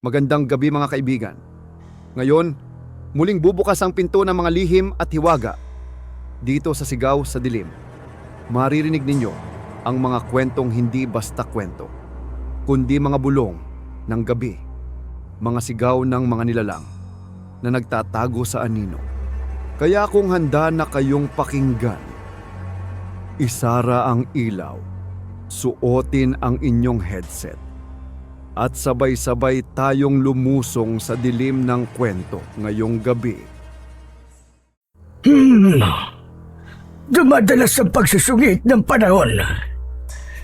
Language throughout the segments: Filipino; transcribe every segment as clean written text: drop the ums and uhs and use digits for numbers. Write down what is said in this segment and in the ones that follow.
Magandang gabi mga kaibigan. Ngayon, muling bubukas ang pinto ng mga lihim at hiwaga. Dito sa Sigaw sa Dilim, maririnig ninyo ang mga kwentong hindi basta kwento, kundi mga bulong ng gabi, mga sigaw ng mga nilalang na nagtatago sa anino. Kaya kung handa na kayong pakinggan, isara ang ilaw, suotin ang inyong headset, at sabay-sabay tayong lumusong sa dilim ng kwento ngayong gabi. Dumadalas ang pagsusungit ng panahon.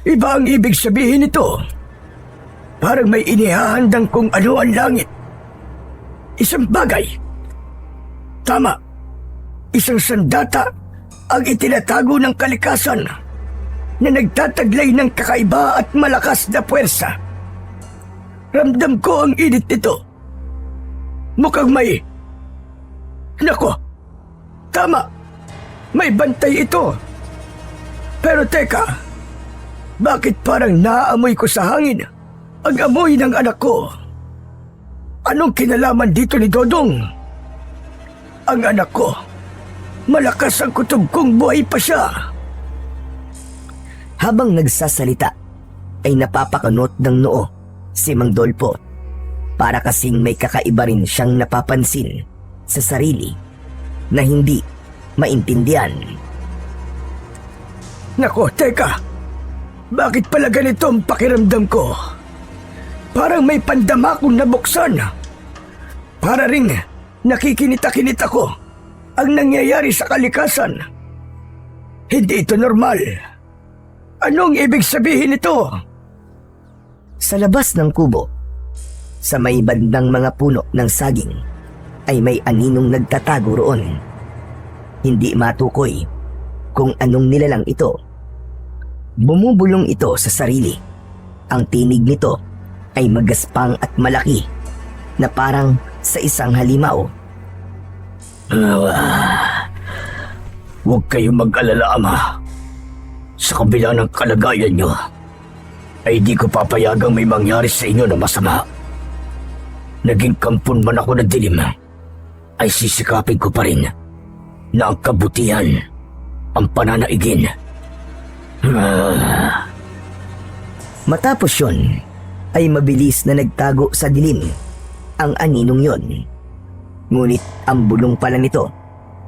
Iba ang ibig sabihin nito. Parang may inihahandang kung ano ang langit. Isang bagay. Tama. Isang sandata ang itinatago ng kalikasan na nagtataglay ng kakaiba at malakas na puwersa. Ramdam ko ang init nito. Mukhang may... Nako, tama. May bantay ito. Pero teka, bakit parang naaamoy ko sa hangin ang amoy ng anak ko? Anong kinalaman dito ni Dodong? Ang anak ko, malakas ang kutob kong buhay pa siya. Habang nagsasalita, ay napapakanot ng noo si Mang Dolpo. Para kasing may kakaiba rin siyang napapansin sa sarili na hindi maintindihan. Nako, teka. Bakit pala ganito ang pakiramdam ko? Parang may pandama akong nabuksan. Para ring nakikinita-kinita ko ang nangyayari sa kalikasan. Hindi ito normal. Anong ibig sabihin nito? Sa labas ng kubo, sa may bandang mga puno ng saging, ay may aninong nagtatago roon. Hindi matukoy kung anong nilalang ito. Bumubulong ito sa sarili. Ang tinig nito ay magaspang at malaki na parang sa isang halimaw. Huwag kayong mag-alala, Ama. Sa kabila ng kalagayan nyo, ay di ko papayagang may mangyari sa inyo na masama. Naging kampon man ako ng dilim, ay sisikapin ko pa rin na ang kabutihan ang pananaigin. Matapos yun, ay mabilis na nagtago sa dilim ang aninong yon. Ngunit ang bulong pala nito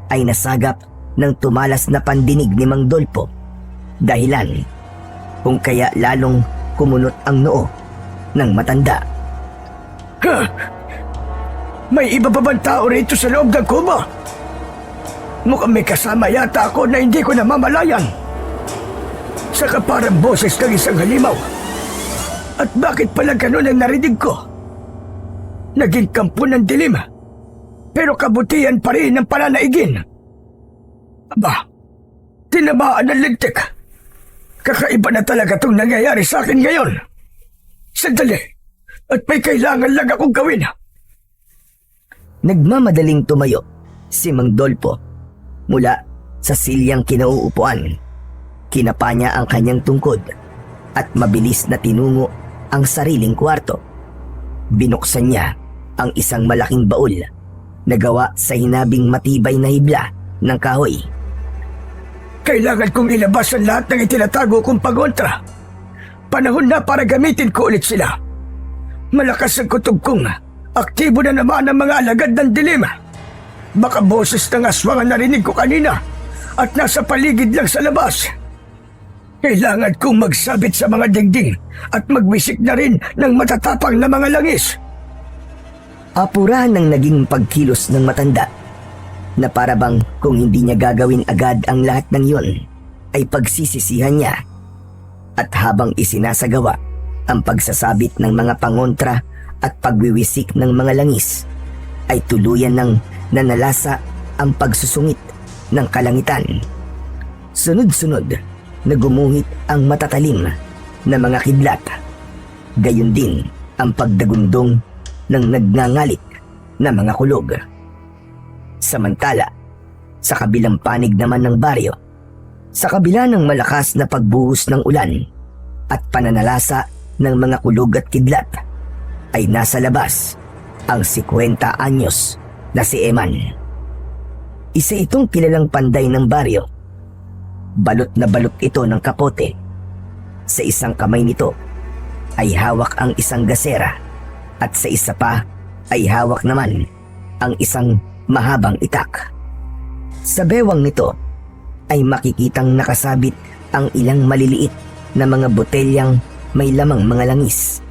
ay nasagap ng tumalas na pandinig ni Mang Dolpo. Dahilan kung kaya lalong kumunot ang noo ng matanda. May iba pa bang tao rito sa loob ng kubo? Mukhang may kasama yata ako na hindi ko namamalayan. Saka parang boses ng isang halimaw. At bakit pala ganun ang narinig ko? Naging kampo ng dilim, pero kabutihan pa rin ang pananaigin. Aba, tinamaan ng lintik. Kakaiba na talaga itong nangyayari sa akin ngayon. Sandali, at may kailangan lang akong gawin. Nagmamadaling tumayo si Mang Dolpo mula sa silyang kinauupuan. Kinapa niya ang kanyang tungkod at mabilis na tinungo ang sariling kwarto. Binuksan niya ang isang malaking baul na gawa sa hinabing matibay na hibla ng kahoy. Kailangan kong ilabas ang lahat ng itinatago kong pagontra. Panahon na para gamitin ko ulit sila. Malakas ang kutob kong. Aktibo na naman ang mga alagad ng dilim. Baka boses ng aswang ang narinig ko kanina at nasa paligid lang sa labas. Kailangan kong magsabit sa mga dingding at magwisik na rin ng matatapang na mga langis. Apurahan ng naging pagkilos ng matanda na para bang kung hindi niya gagawin agad ang lahat ng yon ay pagsisisihan niya. At habang isinasagawa ang pagsasabit ng mga pangontra at pagwiwisik ng mga langis, ay tuluyan ng nanalasa ang pagsusungit ng kalangitan. Sunod-sunod na gumuhit ang matatalim na mga kidlat. Gayon din ang pagdagundong ng nagngangalit na mga kulog. Samantala, sa kabilang panig naman ng baryo, sa kabila ng malakas na pagbuhos ng ulan at pananalasa ng mga kulog at kidlat, ay nasa labas ang 50 anyos na si Eman. Isa itong kilalang panday ng baryo. Balot na balot ito ng kapote. Sa isang kamay nito ay hawak ang isang gasera at sa isa pa ay hawak naman ang isang mahabang itak. Sa bewang nito ay makikitang nakasabit ang ilang maliliit na mga botelyang may lamang mga langis.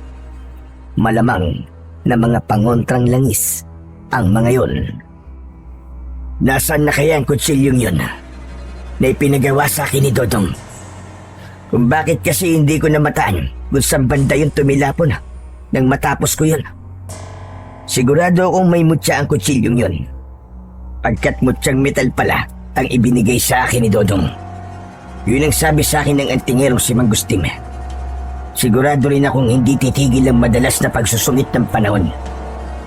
Malamang na mga pangontrang langis ang mga yon. Nasaan na kaya ang kutsilyong yun na ipinagawa sa akin ni Dodong? Kung bakit kasi hindi ko namataan kung saan banda yun tumilapon nang matapos ko yun. Sigurado akong may mutya ang kutsilyong yun. Pagkat mutsyang metal pala ang ibinigay sa akin ni Dodong. Yun ang sabi sa akin ng antingerong si Mangustim. Sigurado rin akong hindi titigil ang madalas na pagsusungit ng panahon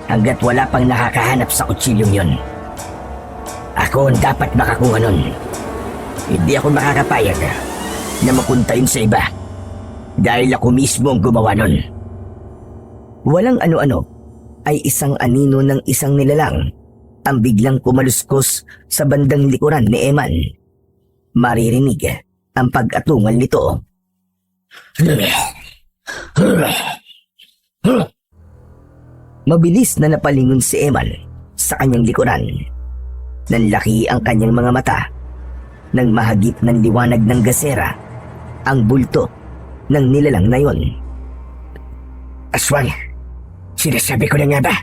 hanggat wala pang nakakahanap sa kutsilyong yun. Ako ang dapat makakuha nun. Hindi ako makakapayag na mapunta yun sa iba dahil ako mismo ang gumawa nun. Walang ano-ano ay isang anino ng isang nilalang ang biglang kumaluskos sa bandang likuran ni Eman. Maririnig ang pag-atungal nito. Mabilis na napalingon si Eman sa kanyang likuran. Nanlaki ang kanyang mga mata nang mahagip ng liwanag ng gasera ang bulto ng nilalang na yon. Aswang, sinasabi ko na nga ba?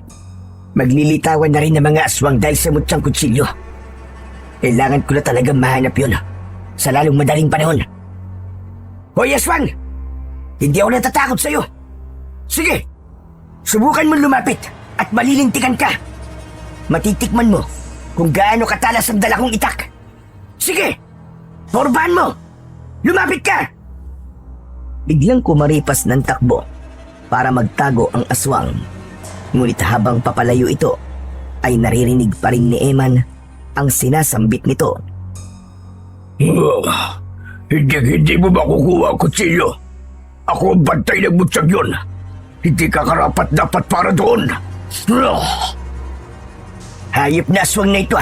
Maglilitawan na rin ng mga aswang dahil sa mutyang kutsilyo. Kailangan ko na talagang mahanap yun sa lalong madaling panahon. Hoy aswang! Hindi ako natatakot sa'yo. Sige, subukan mo lumapit at malilintikan ka. Matitikman mo kung gaano katalas ang dala kong itak. Sige, porbahan mo! Lumapit ka! Biglang kumaripas ng takbo para magtago ang aswang. Ngunit habang papalayo ito, ay naririnig pa rin ni Eman ang sinasambit nito. Hindi mo makukuha ang kutsilyo. Ako ang bantay ng mutyag yun. Hindi ka karapat dapat para doon. Hayop na aswang na ito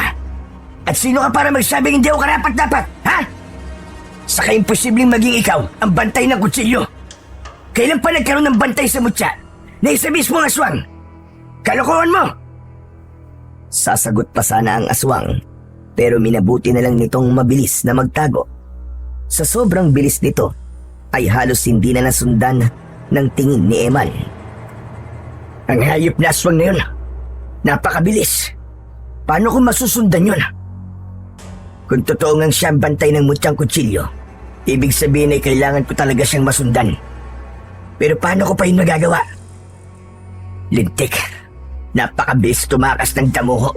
At sino ka para magsabing hindi ako karapat dapat, ha? Saka imposibleng maging ikaw ang bantay ng kutsilyo. Kailan pa nagkaroon ng bantay sa mutya na isa mismo ang aswang? Kalokohan mo! Sasagot pa sana ang aswang, pero minabuti na lang nitong mabilis na magtago. Sa sobrang bilis nito, ay halos hindi na nasundan ng tingin ni Eman. Ang hayop na aswang na yun, napakabilis. Paano ko masusundan yun? Kung totoo ngang siya ang bantay ng mutyang kutsilyo, ibig sabihin ay kailangan ko talaga siyang masundan. Pero paano ko pa yun magagawa? Lintik, napakabilis tumakas ng damuho.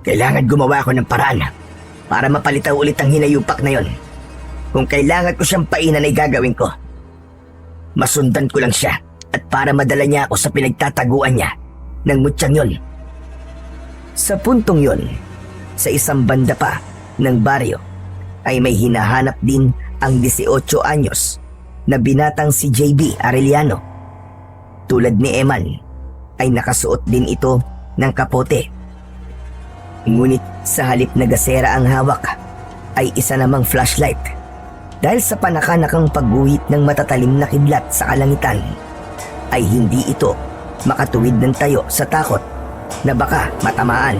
Kailangan gumawa ako ng paraan para mapalitaw ulit ang hinayupak na yon. Kung kailangan ko siyang painan ay gagawin ko. Masundan ko lang siya at para madala niya ako sa pinagtataguan niya ng mutyang yon. Sa puntong yon, sa isang banda pa ng baryo, ay may hinahanap din ang 18 anyos na binatang si JB Arellano. Tulad ni Eman, ay nakasuot din ito ng kapote. Ngunit sa halip na gasera ang hawak, ay isa namang flashlight. Dahil sa panakanakang pagguhit ng matatalim na kidlat sa kalangitan, ay hindi ito makatuwid ng tayo sa takot na baka matamaan.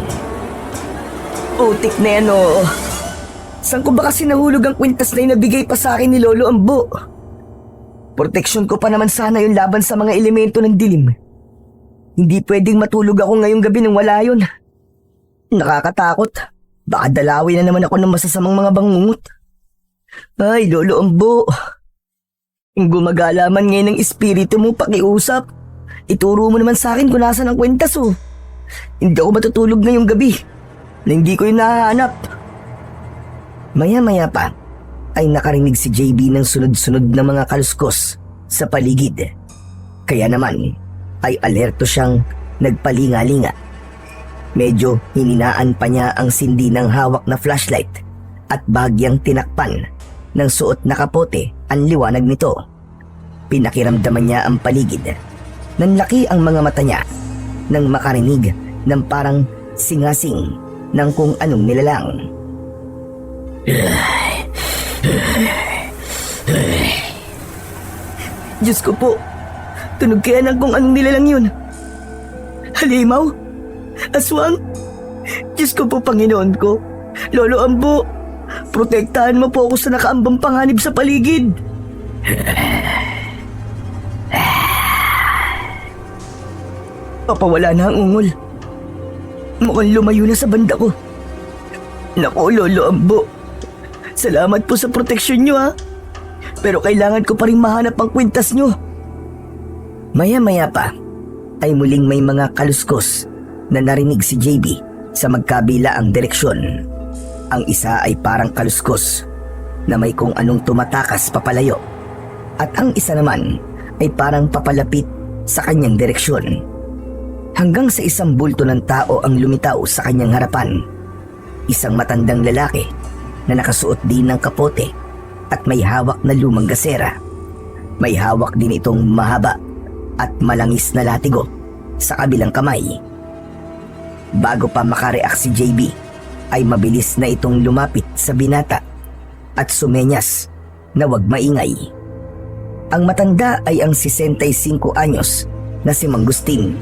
Utik na yan o. Saan ko ba kasi nahulog ang kwintas na inabigay pa sa akin ni Lolo Ambo? Proteksyon ko pa naman sana yung laban sa mga elemento ng dilim. Hindi pwedeng matulog ako ngayong gabi nang wala yun. Nakakatakot. Baka dalawin na naman ako ng masasamang mga bangungot. Ay, Lolo Ambo. Kung gumagala man ngayon ng espiritu mo pakiusap, ituro mo naman sa akin kung nasan ang kwintas oh. Hindi ako matutulog ngayong gabi na hindi ko yung nahahanap. Maya-maya pa ay nakarinig si JB ng sunod-sunod na mga kaluskos sa paligid. Kaya naman ay alerto siyang nagpalinga-linga. Medyo hininaan pa niya ang sindi ng hawak na flashlight at bagyang tinakpan ng suot na kapote ang liwanag nito. Pinakiramdaman niya ang paligid. Nanlaki ang mga mata niya nang makarinig ng parang singasing ng kung anong nilalang. Diyos ko po, tunog kaya ng kung anong nilalang yun. Halimaw? Aswang? Diyos ko po, Panginoon ko. Lolo Ambo, protektahan mo po ako sa nakaambang panganib sa paligid. Papawala na ang ungol. Mukhang lumayo na sa banda ko. Naku, Lolo Ambo. Salamat po sa proteksyon nyo, ha. Pero kailangan ko pa rin mahanap ang kwintas nyo. Maya-maya pa ay muling may mga kaluskos na narinig si JB sa magkabila ang direksyon. Ang isa ay parang kaluskos na may kung anong tumatakas papalayo. At ang isa naman ay parang papalapit sa kanyang direksyon. Hanggang sa isang bulto ng tao ang lumitaw sa kanyang harapan. Isang matandang lalaki na nakasuot din ng kapote at may hawak na lumang gasera. May hawak din itong mahaba at malangis na latigo sa kabilang kamay. Bago pa makareact si JB, ay mabilis na itong lumapit sa binata at sumenyas na wag maingay. Ang matanda ay ang 65 anyos na si Mangustin.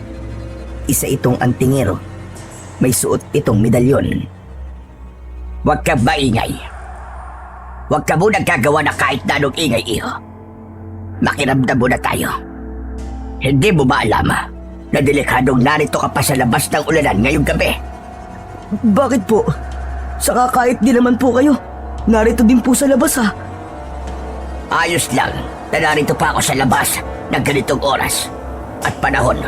Isa itong antingero. May suot itong medalyon. Huwag ka maingay. Huwag ka muna gagawa na kahit na anong ingay, iho. Makiramdam muna tayo. Hindi mo ba alam na delikadong narito ka pa sa labas ng ulanan ngayong gabi? Bakit po? Saka kahit di naman po kayo, narito din po sa labas, ha. Ayos lang na narito pa ako sa labas ng ganitong oras at panahon.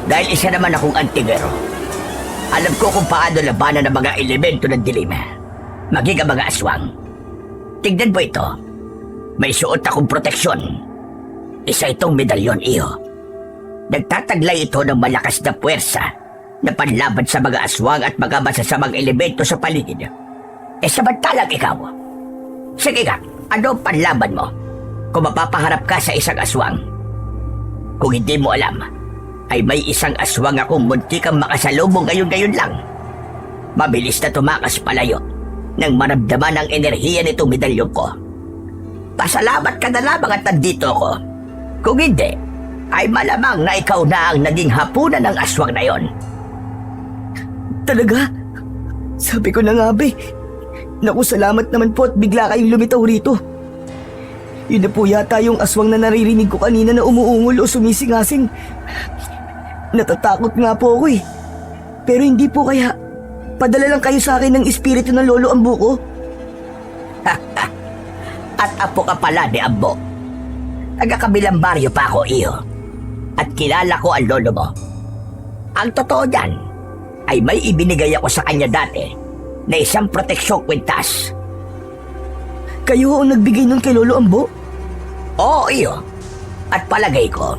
Dahil isa naman akong antingero. Alam ko kung paano labanan ng mga elemento ng dilim. Maging ang mga aswang. Tignan mo ito. May suot akong proteksyon. Isa itong medalyon, iho. Nagtataglay ito ng malakas na puwersa na panlaban sa mga aswang at mga masasamang elemento sa paligid. Samantalang ikaw. Sige nga, ano ang panlaban mo kung mapapaharap ka sa isang aswang? Kung hindi mo alam, ay may isang aswang akong muntikang makasalubong ngayon lang. Mabilis na tumakas palayo nang maramdaman ang enerhiya nitong medalyon ko. Pasalamat ka na lamang at nandito ako. Kung hindi, ay malamang na ikaw na ang naging hapunan ng aswang na yon. Talaga? Sabi ko na nga, be. Naku, salamat naman po at bigla kayong lumitaw rito. Yun na po yata yung aswang na naririnig ko kanina na umuungol o sumisingasing. Natatakot nga po ako eh. Pero hindi po kaya padala lang kayo sa akin ng espiritu ng Lolo Ambo ko? At apo ka pala ni Ambo. Taga-kabilang baryo pa ako, iho. At kilala ko ang lolo mo. Ang totoo niyan ay may ibinigay ako sa kanya dati na isang proteksyong kwintas. Kayo ang nagbigay nun kay Lolo Ambo? Oo, iho. At palagay ko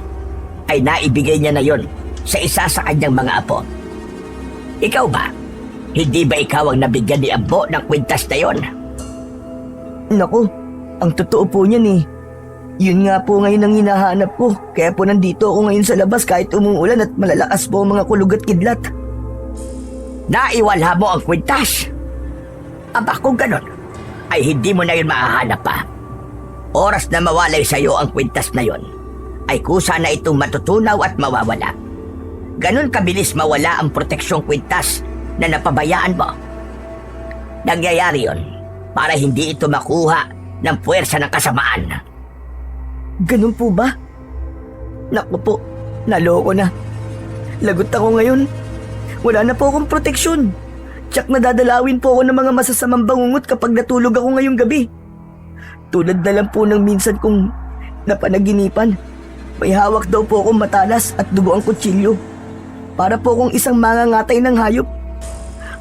ay naibigay niya na yon sa isa sa kanyang mga apo. Ikaw ba? Hindi ba ikaw ang nabigyan ni Ambo ng kwintas na yon? Naku, ang totoo po niyan eh. Yun nga po ngayon ang hinahanap ko. Kaya po nandito ako ngayon sa labas kahit umuulan at malalakas po ang mga kulog at kidlat. Naiwala mo ang kwintas? Aba, kung ganon, ay hindi mo na yun mahahanap pa. Oras na mawalay sa iyo ang kwintas na yon, ay kusa na itong matutunaw at mawawala. Ganon kabilis mawala ang proteksyong kwintas na napabayaan mo. Nangyayari yon para hindi ito makuha ng puwersa ng kasamaan. Ganun po ba? Naku po, naloko na. Lagot ako ngayon. Wala na po akong proteksyon. Tsak nadadalawin po ako ng mga masasamang bangungot kapag natulog ako ngayong gabi. Tulad na lang po ng minsan kong napanaginipan. May hawak daw po akong matalas at dugo ang kutsilyo. Para po akong isang mangangatay ng hayop.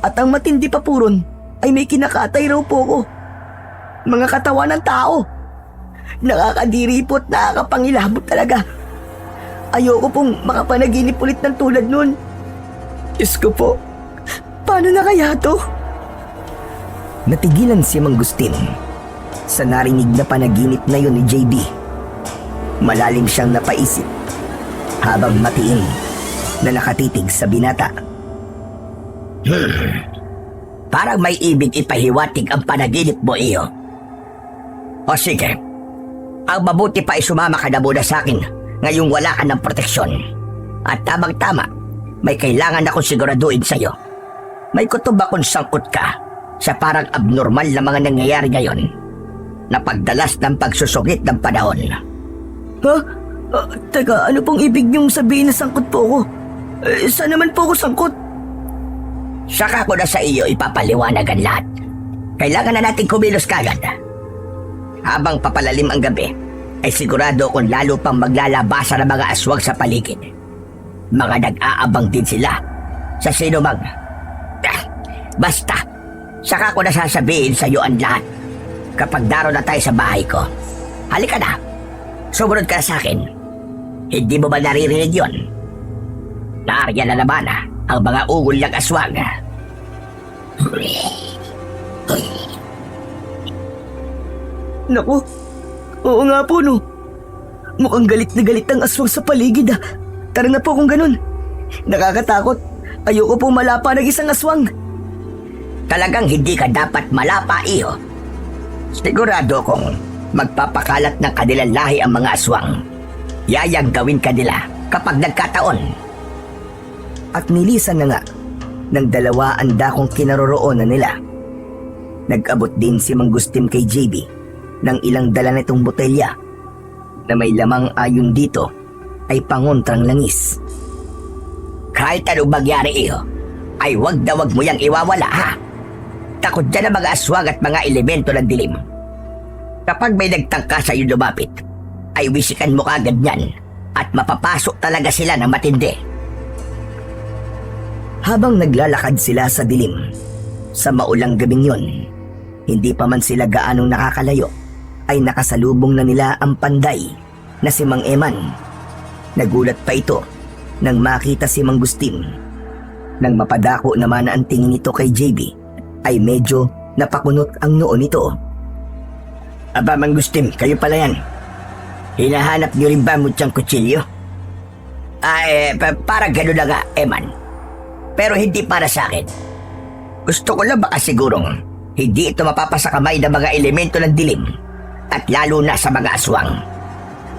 At ang matindi pa po ron ay may kinakatay raw po ko. Mga katawan ng tao. Nakakadiri po at nakakapangilabot talaga. Ayoko pong makapanaginip ulit ng tulad nun. Diyos ko po, paano na kaya to? Natigilan si Mangustin sa narinig na panaginip na yun ni JB. Malalim siyang napaisip habang matiin na nakatitig sa binata. Parang may ibig ipahiwatig ang panaginip mo, iyo. O sige, ang mabuti pa ay sumama ka na muna sa akin ngayong wala ka ng proteksyon. At tamang-tama, may kailangan akong siguraduhin sa'yo. May kutob akong sangkot ka sa parang abnormal na mga nangyayari ngayon na pagdalas ng pagsusugit ng panahon. Ha? Teka, ano pong ibig niyong sabihin na sangkot po ako? Saan naman po ako sangkot? Saka ko na sa iyo ipapaliwanag ang lahat. Kailangan na natin kumilos kagad. Habang papalalim ang gabi, ay sigurado kung lalo pang maglalabasa ng mga aswang sa paligid. Mga nag-aabang din sila sa sinumang. Basta, saka ko na sasabihin sa iyo ang lahat kapag daro na tayo sa bahay ko. Halika na, sumunod ka na sa akin. Hindi mo ba naririnig yun? Naarya na naman ang mga ungol ng aswang. Naku, oo nga po no. Mukhang galit na galit ang aswang sa paligid ah. Tara na po kung ganun. Nakakatakot. Ayoko po malapa ng isang aswang. Talagang hindi ka dapat malapa, iho. Sigurado kong magpapakalat ng kanilang lahi ang mga aswang. Yayang gawin ka nila kapag nagkataon. At nilisan na nga ng dalawa ang dakong kinaroroonan nila. Nag-abot din si Mang Gustim kay JB ng ilang dala nitong botelya na may lamang ayon dito ay pangontrang langis. Kahit anong magyari, iho, ay wag na wag mo yang iwawala, ha? Takot dyan ang mga aswang at mga elemento ng dilim. Kapag may nagtangka sa iyo lumapit, ay wisikan mo kagad yan at mapapasok talaga sila ng matindi. Habang naglalakad sila sa dilim, sa maulang gabing yun, hindi pa man sila gaanong nakakalayo, ay nakasalubong na nila ang panday na si Mang Eman. Nagulat pa ito nang makita si Mang Gustim. Nang mapadako naman na ang tingin nito kay JB, ay medyo napakunot ang noo nito. Aba, Mang Gustim, kayo pala yan. Hinahanap niyo rin ba mutyang kutsilyo? Para gano'n na nga, Eman. Pero hindi para sa akin. Gusto ko lang baka sigurong hindi ito mapapasa kamay ng mga elemento ng dilim at lalo na sa mga aswang.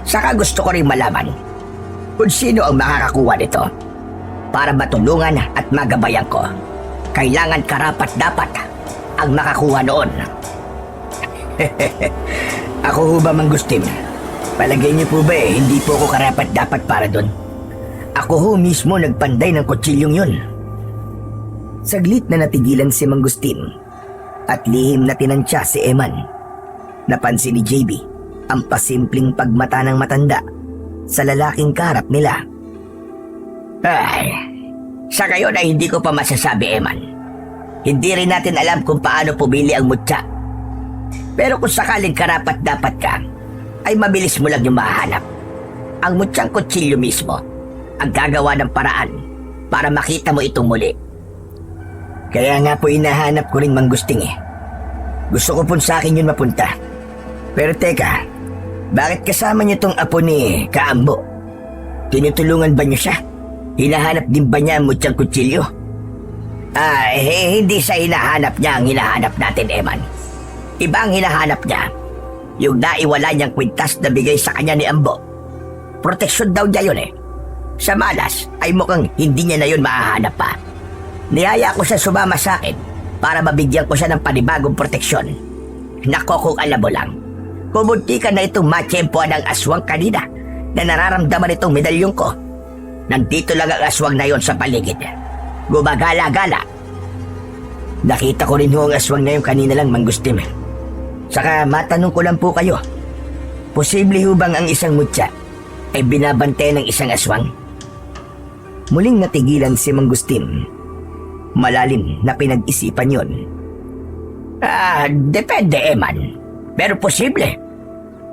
Saka gusto ko rin malaman kung sino ang makakakuha nito para matulungan at magabayan ko. Kailangan karapat-dapat ang makakuha noon. Ako ho ba, Mang Gustim? Palagay niyo po ba hindi po ako karapat-dapat para doon? Ako ho mismo nagpanday ng kutsilyong yun. Saglit na natigilan si Mang Gustim at lihim na tinansya si Eman. Napansin ni JB ang pasimpleng pagmata ng matanda sa lalaking kaharap nila. Ay, sa ngayon ay hindi ko pa masasabi, Eman. Hindi rin natin alam kung paano pumili ang mutya. Pero kung sakaling karapat-dapat ka, ay mabilis mo lang yung mahanap. Ang mutyang kutsilyo mismo ang gagawa ng paraan para makita mo itong muli. Kaya nga po inahanap ko rin, Mang Gusting eh. Gusto ko po sa akin yun mapunta. Pero teka, bakit kasama niyo tong apo ni Kaambo? Tinutulungan ba niyo siya? Hinahanap din ba niya ang mutyang kutsilyo? Hindi sa hinahanap niya ang hinahanap natin, Eman. Iba ang hinahanap niya. Yung naiwala niyang kwintas na bigay sa kanya ni Ambo. Proteksyon daw niya yun eh. Sa malas ay mukhang hindi niya na yun mahahanap pa. Niyaya ko siya sumama sa akin para mabigyan ko siya ng panibagong proteksyon. Nako, kung alam mo lang, kumunti ka na itong matsyempoan ng aswang kanina na nararamdaman itong medalyong ko. Nandito lang ang aswang na yon sa paligid. Gumagala-gala. Nakita ko rin ho ang aswang na yon kanina lang, Mang Gustim. Saka matanong ko lang po kayo, posible ho bang ang isang mutya ay binabantay ng isang aswang? Muling natigilan si Mang Gustim. Malalim na pinag-isipan yon. Depende, Eman. Pero posible.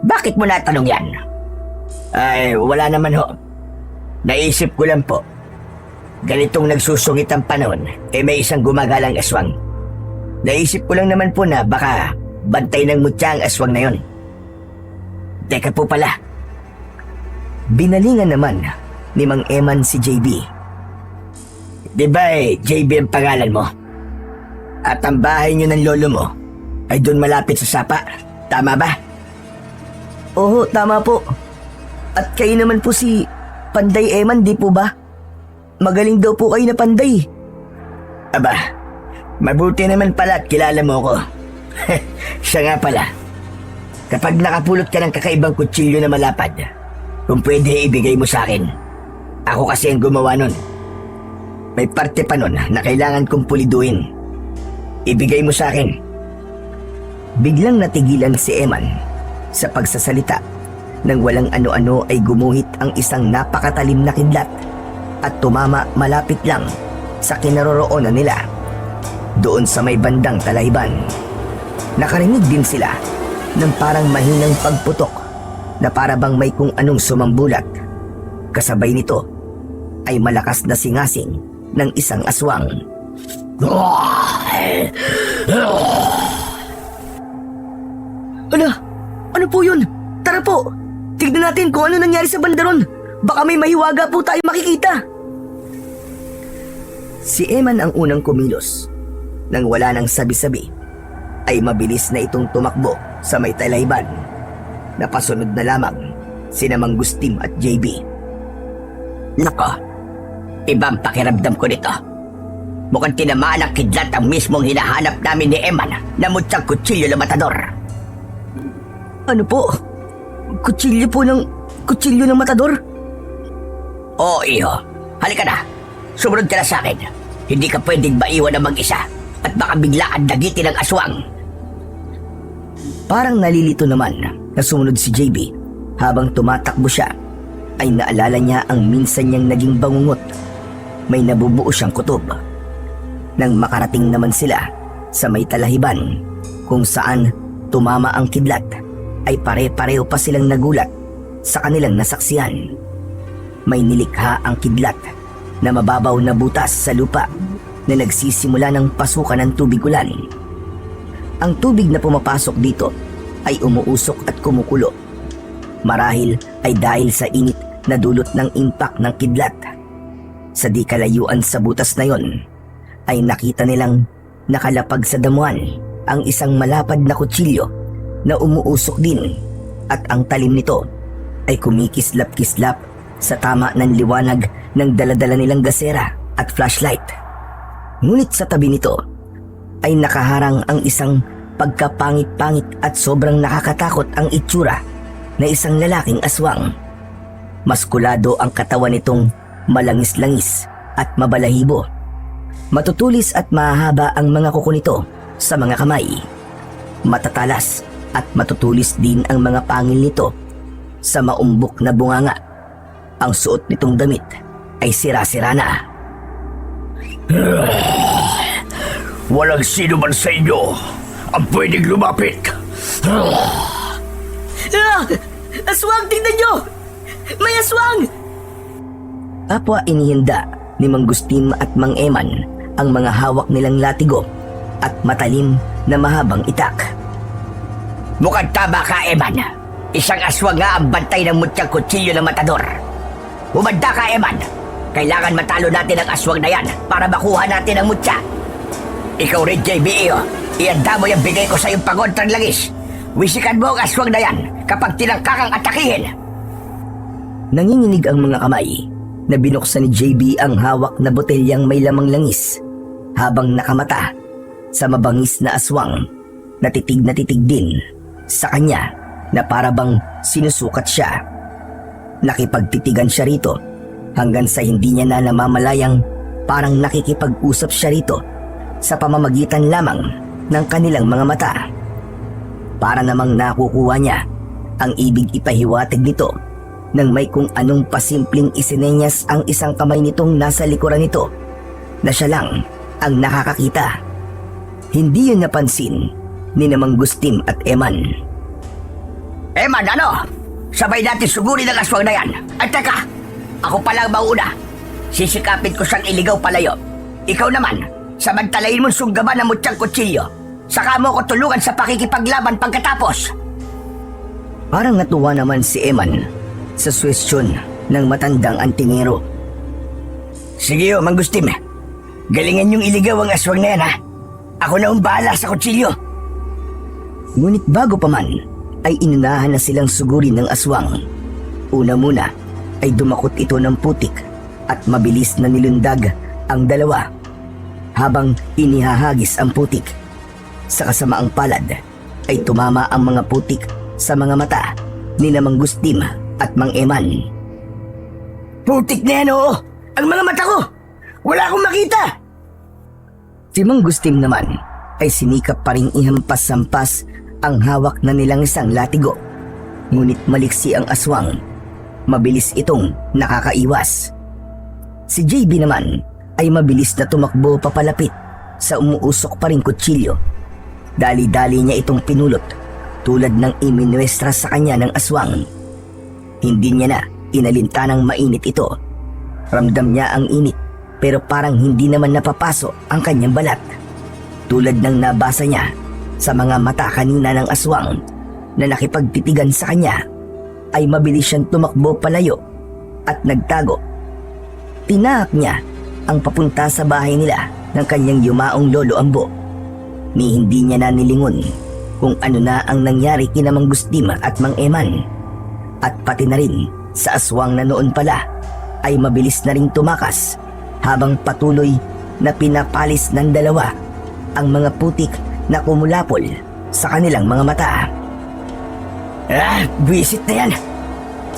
Bakit mo natanong yan? Wala naman ho. Naisip ko lang po. Ganitong nagsusungit ang panahon, may isang gumagalang aswang. Naisip ko lang naman po na baka bantay ng mutya ang aswang na yon. Teka po pala. Binalingan naman ni Mang Eman si JB. Di ba JB ang pangalan mo? At ang bahay niyo ng lolo mo ay doon malapit sa sapa. Tama ba? Oo, tama po. At kayo naman po si Panday Eman, di po ba? Magaling daw po kayo na panday. Aba, mabuti naman pala at kilala mo ko. Siya nga pala. Kapag nakapulot ka ng kakaibang kutsilyo na malapad, kung pwede ibigay mo sa akin. Ako kasi ang gumawa nun. May parte pa nun na kailangan kong puliduin. Ibigay mo sa akin. Biglang natigilan si Eman sa pagsasalita. Nang walang ano-ano ay gumuhit ang isang napakatalim na kidlat at tumama malapit lang sa kinaroroonan nila. Doon sa may bandang Talayban. Nakarinig din sila ng parang mahinang pagputok na para bang may kung anong sumambulat. Kasabay nito ay malakas na singasing ng isang aswang. Ano? Ano po yun? Tara po! Tignan natin kung ano nangyari sa bandaron. Baka may mahiwaga po tayo makikita. Si Eman ang unang kumilos. Nang wala nang sabi-sabi, ay mabilis na itong tumakbo sa may Talayban. Napasunod na lamang sina Mang Gustim at JB. Nako, ibang pakiramdam ko nito. Mukhang tinamaan ang kidlat ang mismong hinahanap namin ni Eman na mutsang kutsilyo na matador. Ano po? Kutsilyo ng matador? Oo, iho. Halika na. Sumunod ka na sa akin. Hindi ka pwedeng maiwan na mag-isa at baka bigla ang dagitin ng aswang. Parang nalilito naman na sumunod si JB. Habang tumatakbo siya, ay naalala niya ang minsan niyang naging bangungot. May nabubuo siyang kutob. Nang makarating naman sila sa may Talahiban, kung saan tumama ang kidlat, ay pare-pareho pa silang nagulat sa kanilang nasaksihan. May nilikha ang kidlat na mababaw na butas sa lupa na nagsisimula ng pasukan ng tubig ulan. Ang tubig na pumapasok dito ay umuusok at kumukulo. Marahil ay dahil sa init na dulot ng impact ng kidlat. Sa di kalayuan sa butas na yon, ay nakita nilang nakalapag sa damuhan ang isang malapad na kutsilyo na umuusok din, at ang talim nito ay kumikislap-kislap sa tama ng liwanag ng daladala nilang gasera at flashlight. Ngunit sa tabi nito ay nakaharang ang isang pagkapangit-pangit at sobrang nakakatakot ang itsura na isang lalaking aswang. Maskulado ang katawan nitong malangis-langis at mabalahibo. Matutulis at mahahaba ang mga kuko nito sa mga kamay. Matatalas at matutulis din ang mga pangil nito sa maumbok na bunganga. Ang suot nitong damit ay sira-sira na. Walang sino man sa inyo ang pwedeng lumapit. Aswang, tingnan nyo! May aswang! Kapwa inihinda ni Mang Gustim at Mang Eman ang mga hawak nilang latigo at matalim na mahabang itak. Mukhang tama ka, Eman. Isang aswang nga ang bantay ng mutyang kutsilyo ng matador. Humanda ka, Eman. Kailangan matalo natin ang aswang na yan para makuha natin ang mutya. Ikaw rin, JB, ihanda mo yung bigay ko sa iyong pagontrang langis. Wisikan mo ang aswang na yan kapag tinangkakang atakihin. Nanginginig ang mga kamay na binuksan ni JB ang hawak na botelyang may lamang langis habang nakamata sa mabangis na aswang na titig din sa kanya na parabang sinusukat siya. Nakipagtitigan siya rito hanggang sa hindi niya na namamalayang parang nakikipag-usap siya rito sa pamamagitan lamang ng kanilang mga mata. Para namang nakukuha niya ang ibig ipahiwatig nito nang may kung anong pasimpleng isinenyas ang isang kamay nitong nasa likuran nito na siya lang ang nakakakita. Hindi yun napansin ni Mang Gustim at Eman. Eman, ano? Sabay natin sugurin ang aswang na yan. At teka, ako palang mauna. Sisikapin ko siyang iligaw palayo. Ikaw naman, samantalayin mong sunggaban ang mutyang kutsilyo. Saka mo ko tulungan sa pakikipaglaban pagkatapos. Parang natuwa naman si Eman sa suwestyon ng matandang antingero. Sige Mang Gustim, galingan yung iligaw ang aswang na yan ha. Ako na ang bahala sa kutsilyo. Ngunit bago pa man, ay inunahan na silang sugurin ng aswang. Una muna ay dumakot ito ng putik at mabilis na nilundag ang dalawa habang inihahagis ang putik. Sa kasamaang palad ay tumama ang mga putik sa mga mata ni Mang Gustim at Mang Eman. Putik na yan oo! Ang mga mata ko! Wala akong makita! Si Mang Gustim naman ay sinikap pa rin ihampas-sampas ang hawak na nilang isang latigo. Ngunit maliksi ang aswang. Mabilis itong nakakaiwas. Si JB naman ay mabilis na tumakbo papalapit sa umuusok pa ring kutsilyo. Dali-dali niya itong pinulot tulad ng iminuestra sa kanya ng aswang. Hindi niya na inalintanang mainit ito. Ramdam niya ang init pero parang hindi naman napapaso ang kanyang balat. Tulad ng nabasa niya sa mga mata kanina ng aswang na nakipagtitigan sa kanya, ay mabilis siyang tumakbo palayo at nagtago. Tinahak niya ang papunta sa bahay nila ng kanyang yumaong lolo Ambo. Ni hindi niya na nilingon kung ano na ang nangyari kina Mang Gustim at Mang Eman. At pati na rin sa aswang na noon pala ay mabilis na ring tumakas habang patuloy na pinapalis ng dalawa ang mga putik na kumulapol sa kanilang mga mata. Buwisit na yan.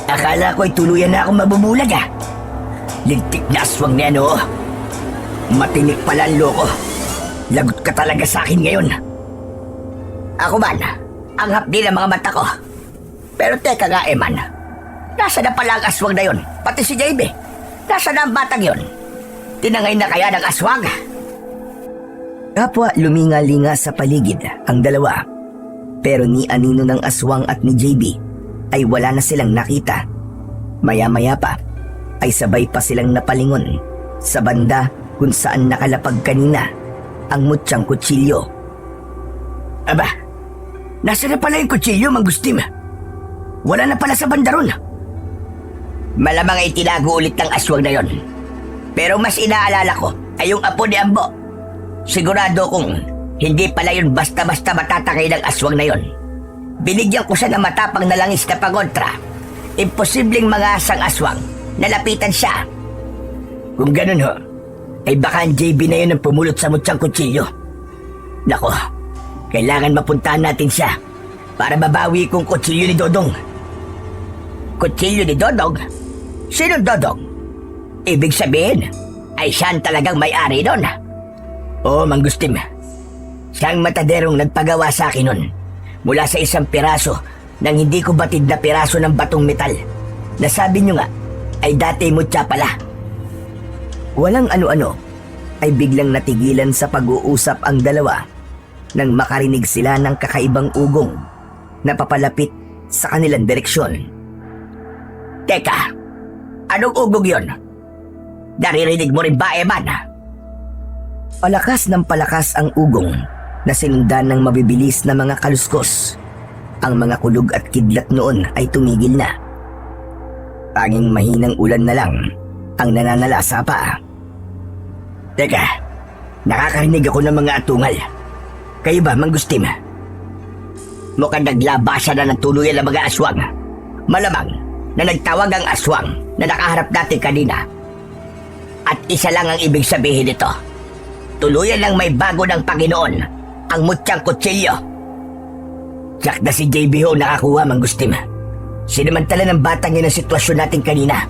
Akala ko'y tuluyan na akong mabubulag Lintik na aswang na yan oo. Matinik pala ang loko. Lagot ka talaga sa akin ngayon. Ako man, ang hapdi ng mga mata ko. Pero teka nga Eman, nasa na pala ang aswang na yon? Pati si JB, nasa na ang batang yon? Tinangay na kaya ng aswang? Kapwa luminga-linga sa paligid ang dalawa. Pero ni Anino ng aswang at ni JB ay wala na silang nakita. Maya-maya pa ay sabay pa silang napalingon sa banda kung saan nakalapag kanina ang mutyang kutsilyo. Aba, nasa na pala yung kutsilyo, Mang Gustim? Wala na pala sa banda ron. Malamang ay tinago ulit ng aswang na yon. Pero mas inaalala ko ay yung apo ni Ambo. Sigurado kong hindi pala yun basta-basta matatakay ng aswang na yon. Binigyan ko siya ng matapang na langis na pangontra. Imposibleng mga asang aswang na lapitan siya. Kung ganun ho, ay baka ang JB na yun ang pumulot sa mutyang kutsilyo. Nako, kailangan mapuntahan natin siya para mabawi kong kutsilyo ni Dodong. Kutsilyo ni Dodong? Sinong Dodong? Ibig sabihin, ay siyan talagang may-ari doon. Oo, Mang Gustim. Siyang mataderong nagpagawa sa akin nun mula sa isang piraso ng hindi ko batid na piraso ng batong metal na sabi nyo nga ay dati mutya pala. Walang ano-ano ay biglang natigilan sa pag-uusap ang dalawa nang makarinig sila ng kakaibang ugong na papalapit sa kanilang direksyon. Teka, anong ugong yon? Naririnig mo rin ba, Eman? Palakas ng palakas ang ugong na sinundan ng mabibilis na mga kaluskos. Ang mga kulog at kidlat noon ay tumigil na. Tanging mahinang ulan na lang ang nananalasa pa. Teka, nakakarinig ako ng mga atungal. Kayo ba, Mang Gustim? Mukhang naglabasa na ng tuluyan ng mga aswang. Malamang na nagtawag ang aswang na nakaharap natin kanina. At isa lang ang ibig sabihin nito. Tuluyan lang may bago ng Panginoon, ang mutyang kutsilyo. Sak na si JB ho nakakuha, Mang Gustim. Sinamantala ng batang yun ang sitwasyon natin kanina.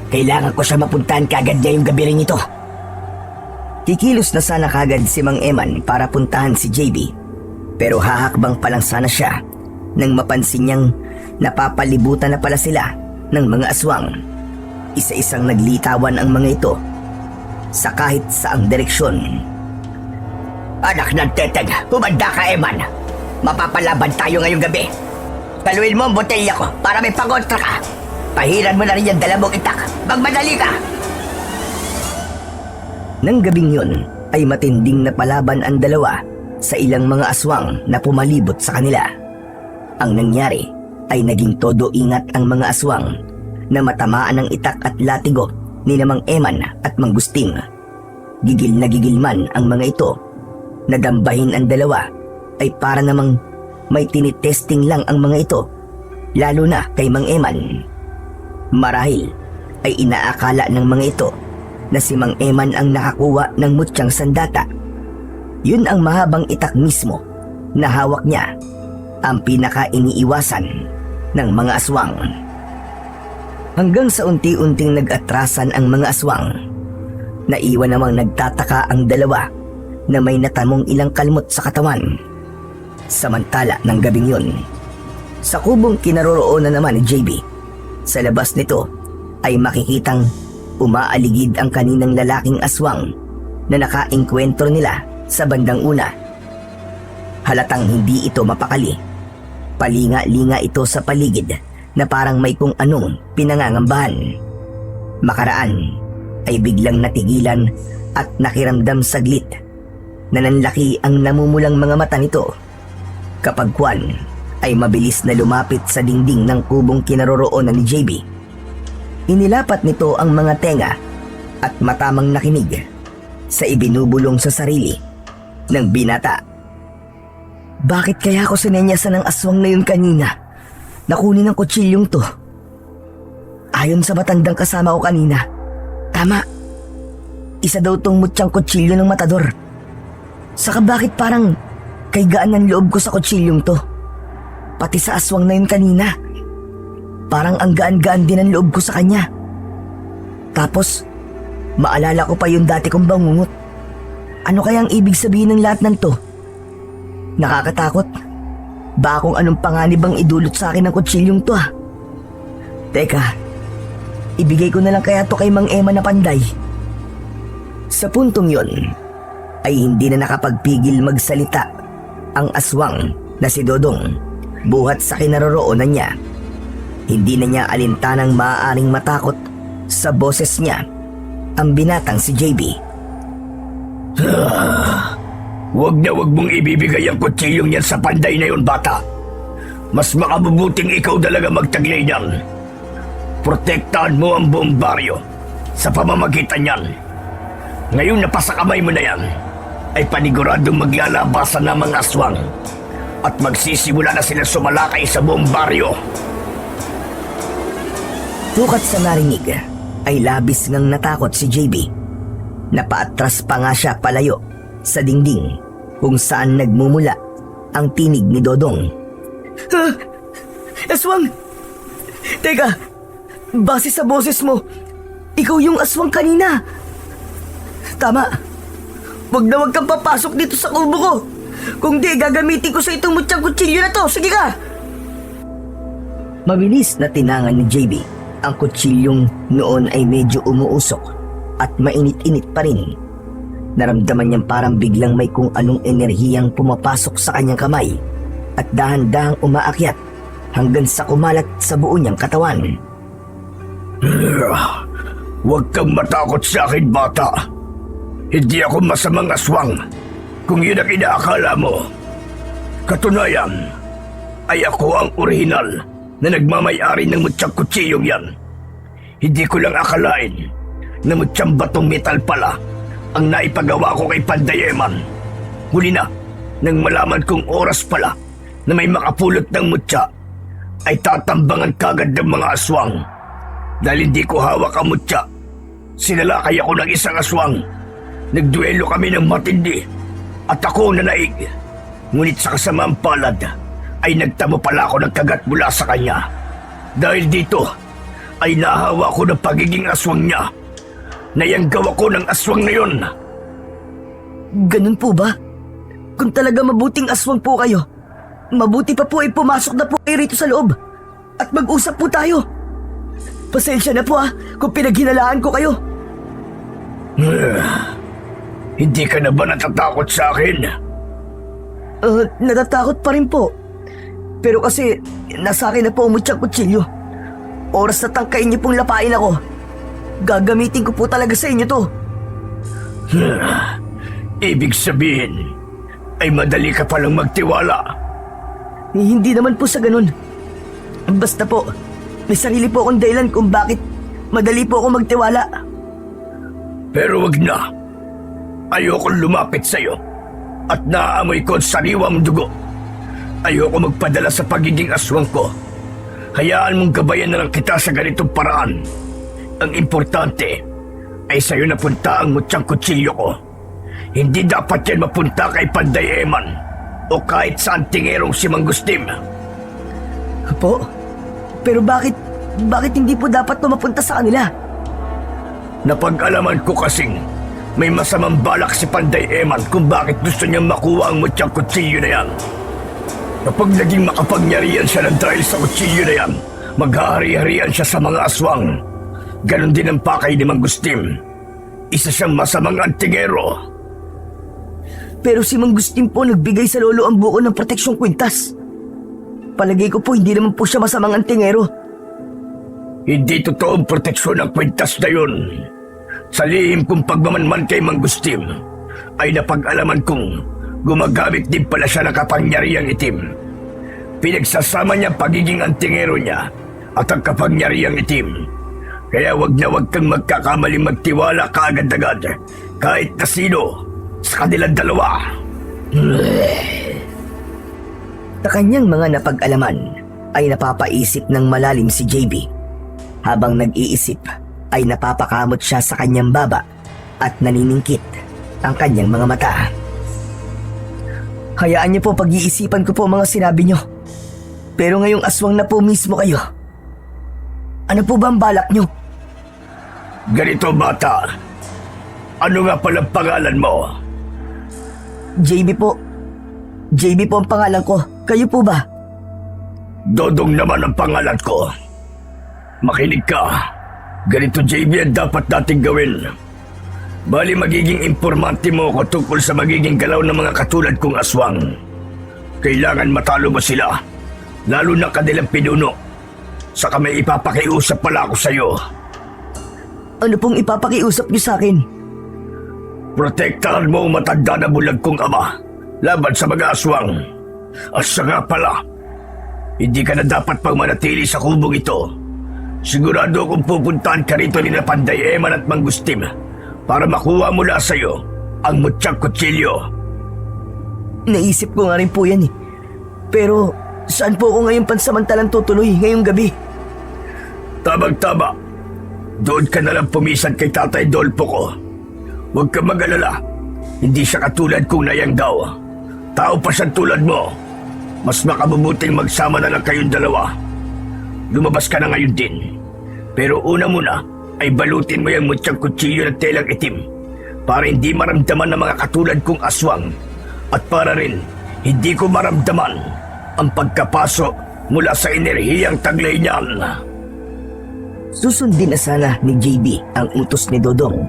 Kailangan ko siya mapuntahan kagad ngayong gabi rin ito. Kikilos na sana kagad si Mang Eman para puntahan si JB. Pero hahakbang pa lang sana siya nang mapansin niyang napapalibutan na pala sila ng mga aswang. Isa-isang naglitawan ang mga ito sa kahit saang direksyon. Anak ng teteg, humanda ka, Eman. Mapapalaban tayo ngayong gabi. Taluin mo ang botelya ko para may pangontra ka. Pahiran mo na rin yung dalawang itak. Magmadali ka! Nang gabing yun ay matinding napalaban ang dalawa sa ilang mga aswang na pumalibot sa kanila. Ang nangyari ay naging todo ingat ang mga aswang na matamaan ng itak at latigo ni Mang Eman at Mang Gusting. Gigil na gigil man ang mga ito. Nadambahin ang dalawa ay para namang may tinitesting lang ang mga ito, lalo na kay Mang Eman. Marahil ay inaakala ng mga ito na si Mang Eman ang nakakuha ng mutsyang sandata. Yun ang mahabang itak mismo na hawak niya, ang pinaka-iniiwasan ng mga aswang. Hanggang sa unti-unting nag-atrasan ang mga aswang, naiwan namang nagtataka ang dalawa na may natamong ilang kalmot sa katawan. Samantala ng gabing yun, sa kubong kinaroroonan naman ni JB, sa labas nito ay makikitang umaaligid ang kaninang lalaking aswang na nakaengkwentro nila sa bandang una. Halatang hindi ito mapakali. Palinga-linga ito sa paligid na parang may kung anong pinangangambahan. Makaraan ay biglang natigilan at nakiramdam saglit na nanlaki ang namumulang mga mata nito. Kapag kwan ay mabilis na lumapit sa dingding ng kubong kinaroroonan ni JB. Inilapat nito ang mga tenga at matamang nakinig sa ibinubulong sa sarili ng binata. Bakit kaya ako sinenyasan ng aswang na yun kanina? Nakunin ang kutsilyong to. Ayon sa matandang kasama ko kanina, tama. Isa daw tong mutsyang kutsilyo ng matador. Saka bakit parang kay gaan ng loob ko sa kutsilyong to? Pati sa aswang na yun kanina. Parang ang gaan-gaan din ang loob ko sa kanya. Tapos, maalala ko pa yung dati kong bangungot. Ano kayang ibig sabihin ng lahat ng to? Nakakatakot. Ba kung anong panganib ang idulot sa akin ng kutsilyong to ah? Teka, ibigay ko na lang kaya to kay Mang Emma na panday. Sa puntong yon, ay hindi na nakapagpigil magsalita ang aswang na si Dodong buhat sa kinaroroonan niya. Hindi na niya alintanang maaaring matakot sa boses niya ang binatang si JB. Huwag na huwag mong ibibigay ang kutsilyong yan sa panday na yun, bata. Mas makabubuting ikaw talaga magtaglay niyan. Protektahan mo ang buong baryo sa pamamagitan niyan. Ngayon na pasakamay mo na yan, ay paniguradong maglalabasan ng mga aswang at magsisimula na sila sumalakay sa buong baryo. Tukat sa narinig ay labis ngang natakot si JB. Napaatras pa nga siya palayo sa dingding kung saan nagmumula ang tinig ni Dodong. Aswang! Teka, base sa boses mo, ikaw yung aswang kanina. Tama. Wag na wag kang papasok dito sa kubo ko. Kung di, gagamitin ko sa itong mutsyang kutsilyo na to. Sige ka! Mabilis na tinangan ni JB ang kutsilyong noon ay medyo umuusok at mainit-init pa rin. Naramdaman niyang parang biglang may kung anong enerhiyang pumapasok sa kanyang kamay at dahan-dahang umaakyat hanggang sa kumalat sa buo niyang katawan. Huwag kang matakot sa akin, bata. Hindi ako masamang aswang kung yun ang inaakala mo. Katunayan ay ako ang orihinal na nagmamay-ari ng mutsyang kutsiyong yan. Hindi ko lang akalain na mutsyang batong metal pala ang naipagawa ko kay Panday Eman. Huli na, nang malaman kong oras pala na may makapulot ng mutya, ay tatambangan kagad ng mga aswang. Dahil hindi ko hawak ang mutya, sinalakay ako ng isang aswang. Nagduelo kami ng matindi at ako nanaig. Ngunit sa kasamaang palad ay nagtamo pala ako ng kagat mula sa kanya. Dahil dito ay nahawa ko ng pagiging aswang niya. Nayanggaw ako ng aswang na yun. Ganun po ba? Kung talaga mabuting aswang po kayo, mabuti pa po ay pumasok na po kayo rito sa loob at mag-usap po tayo. Pasensya na po kung pinaghinalaan ko kayo. Hindi ka na ba natatakot sa akin? Natatakot pa rin po. Pero kasi nasa akin na po ang mutsyang kutsilyo. Oras na tangkain niyo pong lapain ako. Gagamitin ko po talaga sa inyo to. Ibig sabihin ay madali ka palang magtiwala. Hindi naman po sa ganun. Basta po, May sarili po akong dahilan kung bakit madali po ako magtiwala. Pero wag na. Ayokong lumapit sa'yo at naaamoy ko ang sariwang dugo. Ayoko magpadala sa pagiging aswang ko. Hayaan mong gabayan na lang kita sa ganitong paraan. Ang importante ay sa'yo napunta ang mutyang kutsilyo ko. Hindi dapat yan mapunta kay Panday Eman o kahit sa antingerong si Mangustim. Po? Pero bakit hindi po dapat to mapunta sa kanila? Napag-alaman ko kasing may masamang balak si Panday Eman kung bakit gusto niyang makuha ang mutyang kutsilyo na yan. Kapag naging makapangyarihan siya ng dahil sa kutsilyo na yan, maghahari-harian siya sa mga aswang. Ganon din ang pakay ni Mangustim. Isa siyang masamang antingero. Pero si Mangustim po nagbigay sa lolo ang buo ng proteksyong kwintas. Palagay ko po hindi naman po siya masamang antingero. Hindi totoong proteksyon ang kwintas na yun. Sa lihim kong pagmamanman kay Mangustim, ay napag-alaman kong gumagamit din pala siya ng kapangyarihang itim. Pinagsasama niya ang pagiging antingero niya at ang kapangyarihang itim. Kaya wag kang magkakamaling magtiwala kaagad-agad kahit na sino sa kanilang dalawa. Sa kanyang mga napag-alaman ay napapaisip ng malalim si JB. Habang nag-iisip ay napapakamot siya sa kanyang baba at naniningkit ang kanyang mga mata. Hayaan niyo po pag-iisipan ko po mga sinabi niyo. Pero ngayong aswang na po mismo kayo. Ano po ba ang balak niyo? Ganito bata, ano nga palang pangalan mo? JB po. JB po ang pangalan ko. Kayo po ba? Dodong naman ang pangalan ko. Makinig ka. Ganito JB ang dapat nating gawin. Bali magiging informante mo ako tungkol sa magiging galaw ng mga katulad kong aswang. Kailangan matalo mo sila, lalo na kanilang pinuno. Saka may ipapakiusap pala ako sa'yo. Ano pong ipapakiusap niyo sa akin? Protektahan mo ang matanda na bulag kong ama laban sa mga aswang. At siya nga pala, hindi ka na dapat pang manatili sa kubong ito. Sigurado kung pupuntahan ka rito ni Panday Eman at Mangustim para makuha mula sa'yo ang mutyang kutsilyo. Naisip ko nga rin po yan eh. Pero saan po ako ngayon pansamantalang tutuloy ngayong gabi? Tabang-tama. Doon ka na lang pumisan kay Tatay Dolpo ko. Huwag ka mag-alala. Hindi siya katulad kong Nayanggaw. Tao pa siyang tulad mo. Mas makabubuting magsama na lang kayong dalawa. Lumabas ka na ngayon din. Pero una muna ay balutin mo yung mutyang kutsilyo ng telang itim para hindi maramdaman ng mga katulad kong aswang at para rin hindi ko maramdaman ang pagkapaso mula sa enerhiyang taglay niyan. Susundin na sana ni JB ang utos ni Dodong.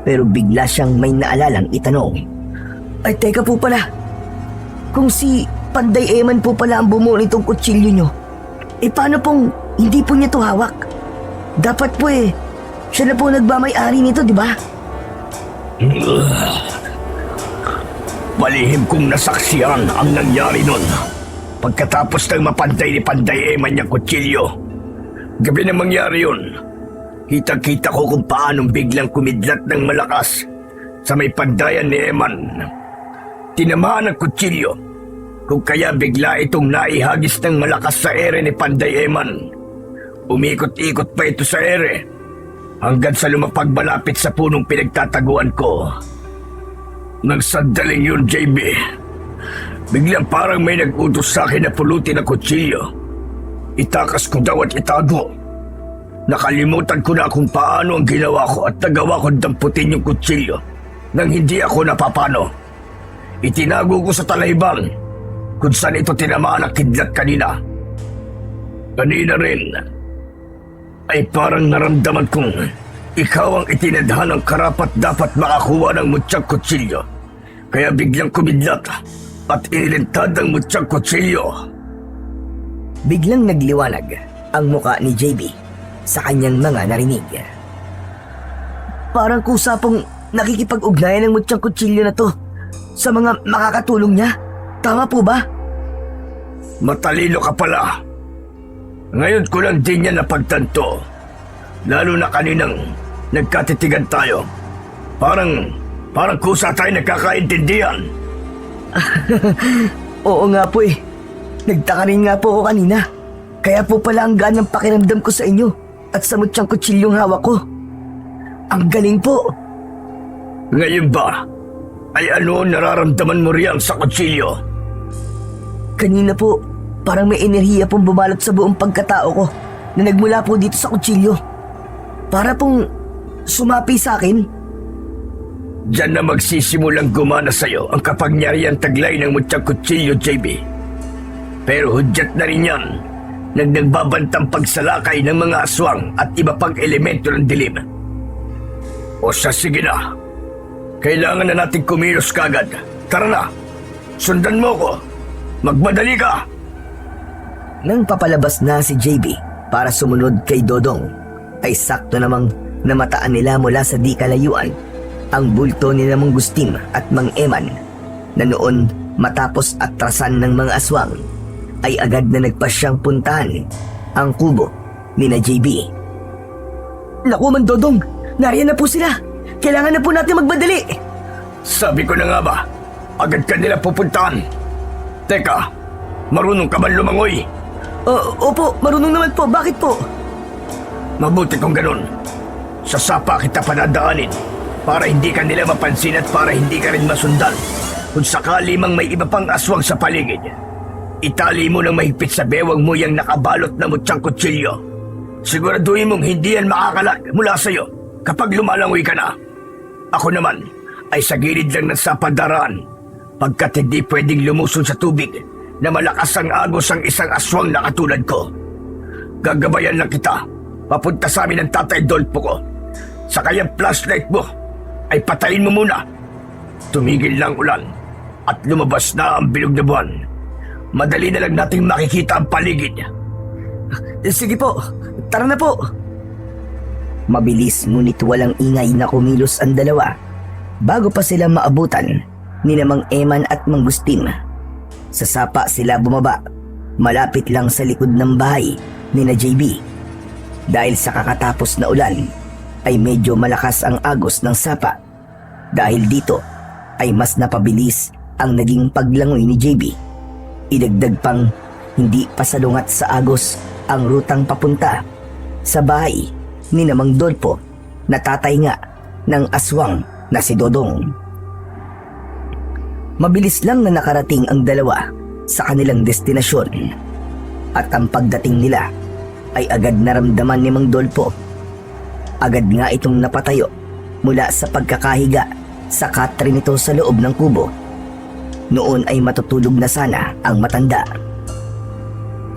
Pero bigla siyang may naalalang itanong. Ay teka po pala. Kung si Panday Eman po pala ang bumuo nitong kutsilyo nyo, paano pong hindi po niya to hawak? Dapat po siya na po nagmamay-ari nito, di ba? Palihim kong nasaksiyan ang nangyari nun. Pagkatapos ng mapantay ni Panday Eman niyang kutsilyo. Gabi na mangyari yun. Kitang-kita ko kung paanong biglang kumidlat ng malakas sa may pandayan ni Eman. Tinamaan ang kutsilyo, kung kaya bigla itong naihagis ng malakas sa ere ni Panday Eman. Umikot-ikot pa ito sa ere hanggang sa lumapagmalapit sa punong pinagtataguan ko. Nang sandaling yun, JB, biglang parang may nag-utos sa akin na pulutin ang kutsilyo. Itakas ko daw at itago. Nakalimutan ko na kung paano ang ginawa ko at nagawa ko damputin yung kutsilyo nang hindi ako napapano. Itinago ko sa talaybang kung saan ito tinamaan ang kidlat kanina. Kanina rin ay parang naramdaman kong ikaw ang itinadhanang karapat dapat makakuha ng mutyang kutsilyo. Kaya biglang kumidlat at inilintad ang mutyang kutsilyo. Biglang nagliwanag ang muka ni JB sa kanyang mga narinig. Parang kusa pong nakikipag-ugnayan ng mutyang kutsilyo na to sa mga makakatulong niya. Tama po ba? Matalino ka pala. Ngayon ko lang din yan napagtanto. Lalo na kaninang nagkatitigan tayo. Parang kusa tayo nagkakaintindihan. Oo nga po eh. Nagtaka rin nga po ako kanina. Kaya po pala ang ganang pakiramdam ko sa inyo at sa mutyang kutsilyong hawak ko. Ang galing po. Ngayon ba, ay ano ang nararamdaman mo riyan sa kutsilyo? Kanina po, parang may enerhiya pong bumalot sa buong pagkatao ko na nagmula po dito sa kutsilyo. Para pong sumapi sa akin. Diyan na magsisimulang gumana sa'yo ang kapangyarihan taglay ng mutyang kutsilyo, JB. Pero hudyat na rin yan ng nagbabantang pagsalakay ng mga aswang at iba pang elemento ng dilim. O siya, sige na. Kailangan na natin kumilos kagad. Tara na, sundan mo ko. Magmadali ka! Nang papalabas na si JB para sumunod kay Dodong, ay sakto namang namataan nila mula sa di kalayuan ang bulto ni Mang Gustim at Mang Eman na noon matapos atrasan ng mga aswang ay agad na nagpasyang puntahan ang kubo ni na JB. Naku man Dodong, nariyan na po sila. Kailangan na po natin magmadali. Sabi ko na nga ba, agad ka nila pupuntahan. Teka, marunong ka ba lumangoy? Opo, marunong naman po. Bakit po? Mabuti kung ganun. Sa sapa kita panadaanin para hindi ka nila mapansin at para hindi ka rin masundan. Kung sakali mang may iba pang aswang sa paligid, itali mo ng mahigpit sa bewang mo yung nakabalot na mutyang kutsilyo. Siguraduhin mong hindi yan makakalag mula sa'yo kapag lumalangoy ka na. Ako naman ay sa gilid lang ng sapadaraan pagkat hindi pwedeng lumuson sa tubig na malakas ang agos ang isang aswang na katulad ko. Gagabayan lang kita papunta sa amin ng Tatay Dolpo ko. Sa kayang flashlight mo ay patayin mo muna. Tumigil lang ulan at lumabas na ang bilog na buwan. Madali na lang nating makikita ang paligid. Sige po, tara na po. Mabilis ngunit walang ingay na kumilos ang dalawa bago pa sila maabutan ni Mang Eman at Mang Gustim. Sa sapa sila bumaba, malapit lang sa likod ng bahay ni na JB. Dahil sa kakatapos na ulan, ay medyo malakas ang agos ng sapa. Dahil dito, ay mas napabilis ang naging paglangoy ni JB. Idagdag pang hindi pasalungat sa agos ang rutang papunta sa bahay ni Mang Dolpo na tatay nga ng aswang na si Dodong. Mabilis lang na nakarating ang dalawa sa kanilang destinasyon at ang pagdating nila ay agad naramdaman ni Mang Dolpo. Agad nga itong napatayo mula sa pagkakahiga sa katre nito sa loob ng kubo. Noon ay matutulog na sana ang matanda.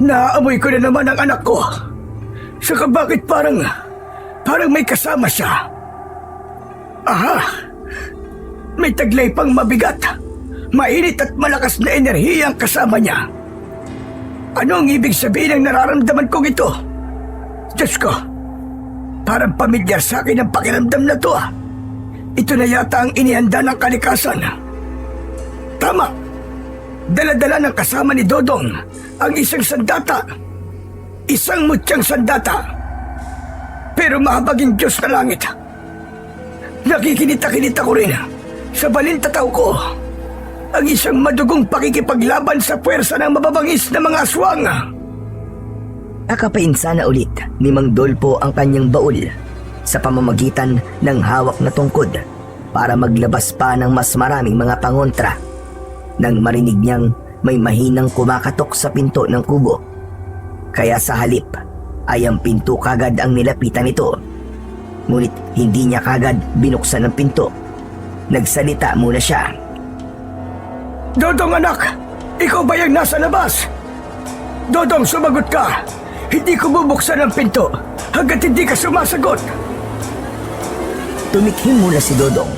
Naamoy ko na naman ang anak ko. Saka bakit parang may kasama siya? Aha! May taglay pang mabigat. Mainit at malakas na enerhiya ang kasama niya. Ano ang ibig sabihin ng nararamdaman kong ito? Diyos ko, parang pamilyar sa akin ang pakiramdam na to ah. Ito na yata ang inihanda ng kalikasan. Tama! Dala-dala ng kasama ni Dodong ang isang sandata. Isang mutyang sandata. Pero mahabaging Diyos na langit. Nakikinita-kinita ko rin sa balintataw ko ang isang madugong pakikipaglaban sa puwersa ng mababangis na mga aswang. Nakapainsa na ulit ni Mang Dolpo ang kanyang baul sa pamamagitan ng hawak na tungkod para maglabas pa ng mas maraming mga pangontra. Nang marinig niyang may mahinang kumakatok sa pinto ng kubo. Kaya sa halip ay ang pinto kagad ang nilapitan nito. Ngunit hindi niya kagad binuksan ang pinto. Nagsalita muna siya. Dodong anak, ikaw ba yung nasa labas? Dodong, sumagot ka. Hindi ko bubuksan ang pinto hanggat hindi ka sumasagot. Tumikhim muna si Dodong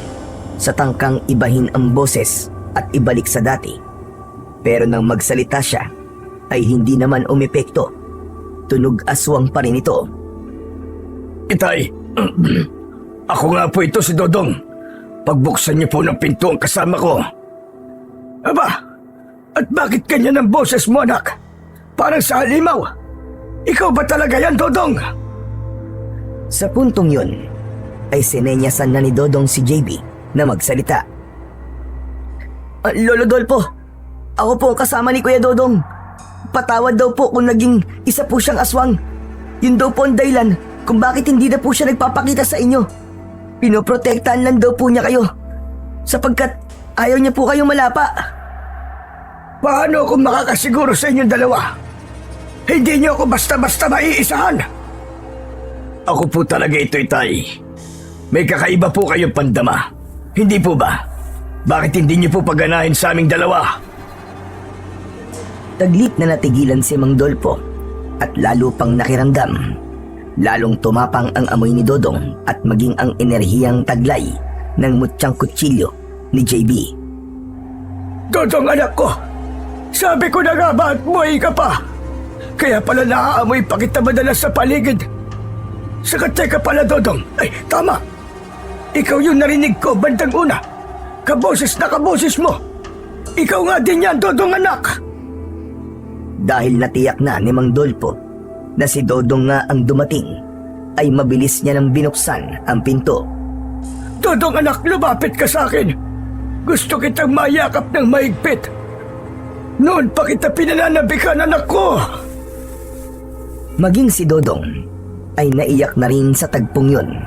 sa tangkang ibahin ang boses at ibalik sa dati. Pero nang magsalita siya ay hindi naman umepekto. Tunog aswang pa rin ito. Itay, ako nga po ito si Dodong. Pagbuksan niyo po ng pinto ang kasama ko. Aba, at bakit ganyan ang boses mo anak? Parang sa halimaw. Ikaw ba talaga yan, Dodong? Sa puntong yun, ay sinenyasan na ni Dodong si JB na magsalita. Lolo Dolpo, ako po ang kasama ni Kuya Dodong. Patawad daw po kung naging isa po siyang aswang. Yun daw po ang dahilan kung bakit hindi na po siya nagpapakita sa inyo. Pinoprotektahan lang daw po niya kayo sapagkat ayaw niya po kayong malapa. Paano ako makakasiguro sa inyong dalawa? Hindi niyo ako basta-basta maiisahan. Ako po talaga ito, Itay. May kakaiba po kayong pandama. Hindi po ba? Bakit hindi niyo po paganahin sa aming dalawa? Taglit na natigilan si Mang Dolpo at lalo pang nakiramdam. Lalong tumapang ang amoy ni Dodong at maging ang enerhiyang taglay ng mutsyang kutsilyo ni JB. Dodong, anak ko! Sabi ko na nga ba at buhay ka pa? Kaya pala naaamoy pa kita madalas sa paligid. Saka teka pala, Dodong. Ay, tama! Ikaw yung narinig ko bandang una. Kaboses na kaboses mo. Ikaw nga din yan, Dodong anak! Dahil natiyak na ni Mang Dolpo na si Dodong nga ang dumating, ay mabilis niya nang binuksan ang pinto. Dodong anak, lumapit ka sa akin. Gusto kitang mayakap ng mahigpit. Noon pa kita pinananabikan, anak ko. Maging si Dodong ay naiyak na rin sa tagpong yun.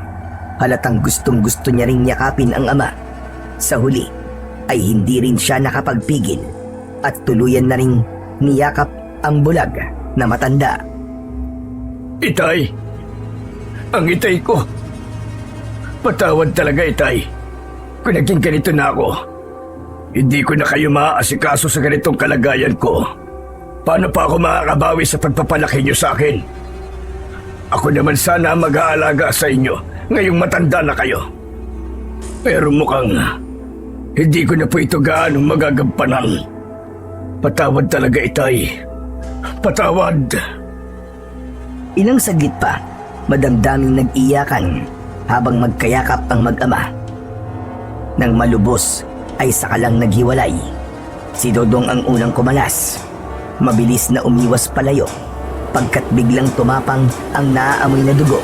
Halatang gustong-gusto niya ring yakapin ang ama. Sa huli ay hindi rin siya nakapagpigil at tuluyan na ring niyakap ang bulag na matanda. Itay, ang itay ko. Patawad talaga, Itay. Kung naging ganito na ako, hindi ko na kayo maaasikaso sa ganitong kalagayan ko. Paano pa ako makakabawi sa pagpapalaki niyo sa akin? Ako naman sana mag-aalaga sa inyo ngayong matanda na kayo. Pero mukhang hindi ko na po ito gaanong magagampanan. Patawad talaga, Itay. Patawad. Ilang saglit pa, madamdaming nag-iyakan habang magkayakap ang mag-ama. Nang malubos ay sakalang naghiwalay. Si Dodong ang unang kumalas. Mabilis na umiwas palayo pagkat biglang tumapang ang naaamoy na dugo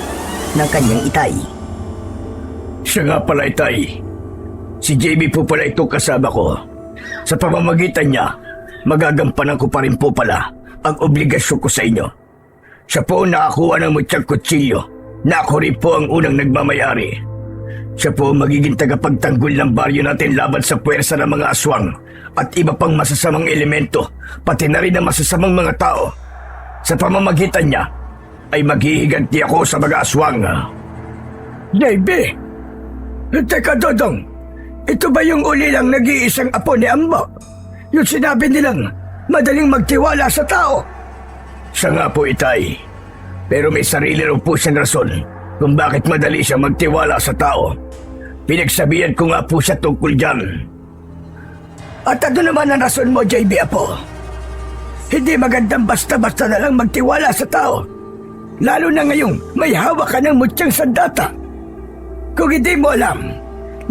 ng kanyang itay. Siya nga pala, Itay. Si JB po pala itong kasama ko. Sa pamamagitan niya, magagampanan ko pa rin po pala ang obligasyon ko sa inyo. Siya po ang nakakuha ng mutsyang kutsilyo na ako rin po ang unang nagmamayari. Siya po ang magiging tagapagtanggol ng baryo natin laban sa puwersa ng mga aswang at iba pang masasamang elemento, pati na rin ang masasamang mga tao. Sa pamamagitan niya, ay maghihiganti ako sa mga aswang. JB! Teka, Dodong, ito ba yung uli lang nag-iisang apo ni Ambo? Yung sinabi nilang madaling magtiwala sa tao? Siya nga po, Itay. Pero may sarili rin po siyang rason kung bakit madali siya magtiwala sa tao. Pinagsabihan ko nga po siya tungkol dyan. At ano naman ang rason mo, JB Apo? Hindi magandang basta-basta na lang magtiwala sa tao. Lalo na ngayong may hawak ka ng mutsyang sandata. Kung hindi mo alam,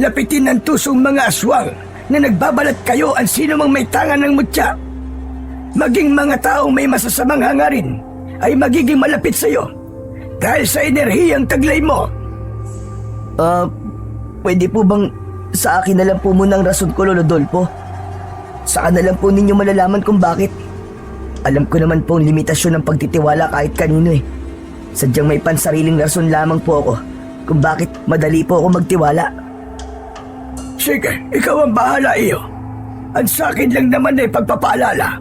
lapitin ng tusong mga aswang na nagbabalat kayo ang sino mang may tangan ng mutya. Maging mga taong may masasamang hangarin ay magiging malapit sa iyo dahil sa enerhiyang taglay mo. Pwede po bang sa akin na lang po muna ang rason ko, Lolo Dolpo? Saka na lang po ninyo malalaman kung bakit. Alam ko naman po ang limitasyon ng pagtitiwala kahit kanino eh. Sadyang may pansariling rason lamang po ako kung bakit madali po ako magtiwala. Sige, ikaw ang bahala, iyo. Ang sa akin lang naman ay pagpapaalala.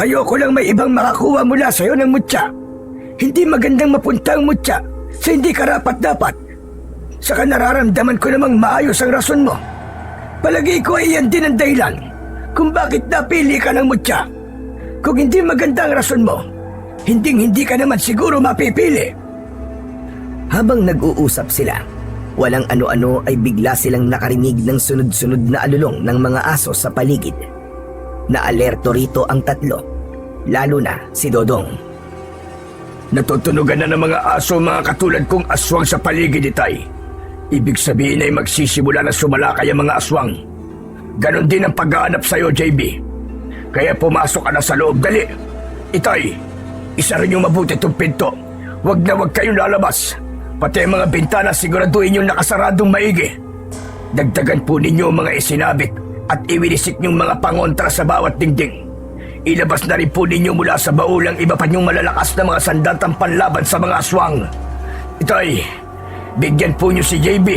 Ayoko lang may ibang makakuha mula sa'yo ng mutya. Hindi magandang mapunta ang mutya sa hindi karapat-dapat. Saka nararamdaman ko namang maayos ang rason mo. Palagi ko ay iyan din ang dahilan kung bakit napili ka ng mutya. Kung hindi maganda ang rason mo, hindi ka naman siguro mapipili. Habang nag-uusap sila, walang ano-ano ay bigla silang nakarinig ng sunod-sunod na alulong ng mga aso sa paligid. Naalerto rito ang tatlo, lalo na si Dodong. Natutunugan na ng mga aso mga katulad kong aswang sa paligid, Itay. Ibig sabihin ay magsisimula na sumalakay ang mga aswang. Ganon din ang paghahanap sa'yo, JB. Kaya pumasok ka na sa loob, dali. Itay, Isa rin yung mabuti itong pinto. Huwag na huwag kayong lalabas. Pati ang mga bintana siguraduhin yung nakasaradong maigi. Dagdagan po ninyo ang mga isinabik at iwinisik niyong mga pangontra sa bawat dingding. Ilabas na rin po ninyo mula sa baul ang iba pa niyong malalakas na mga sandatang panlaban sa mga aswang. Itay, bigyan po niyo si JB.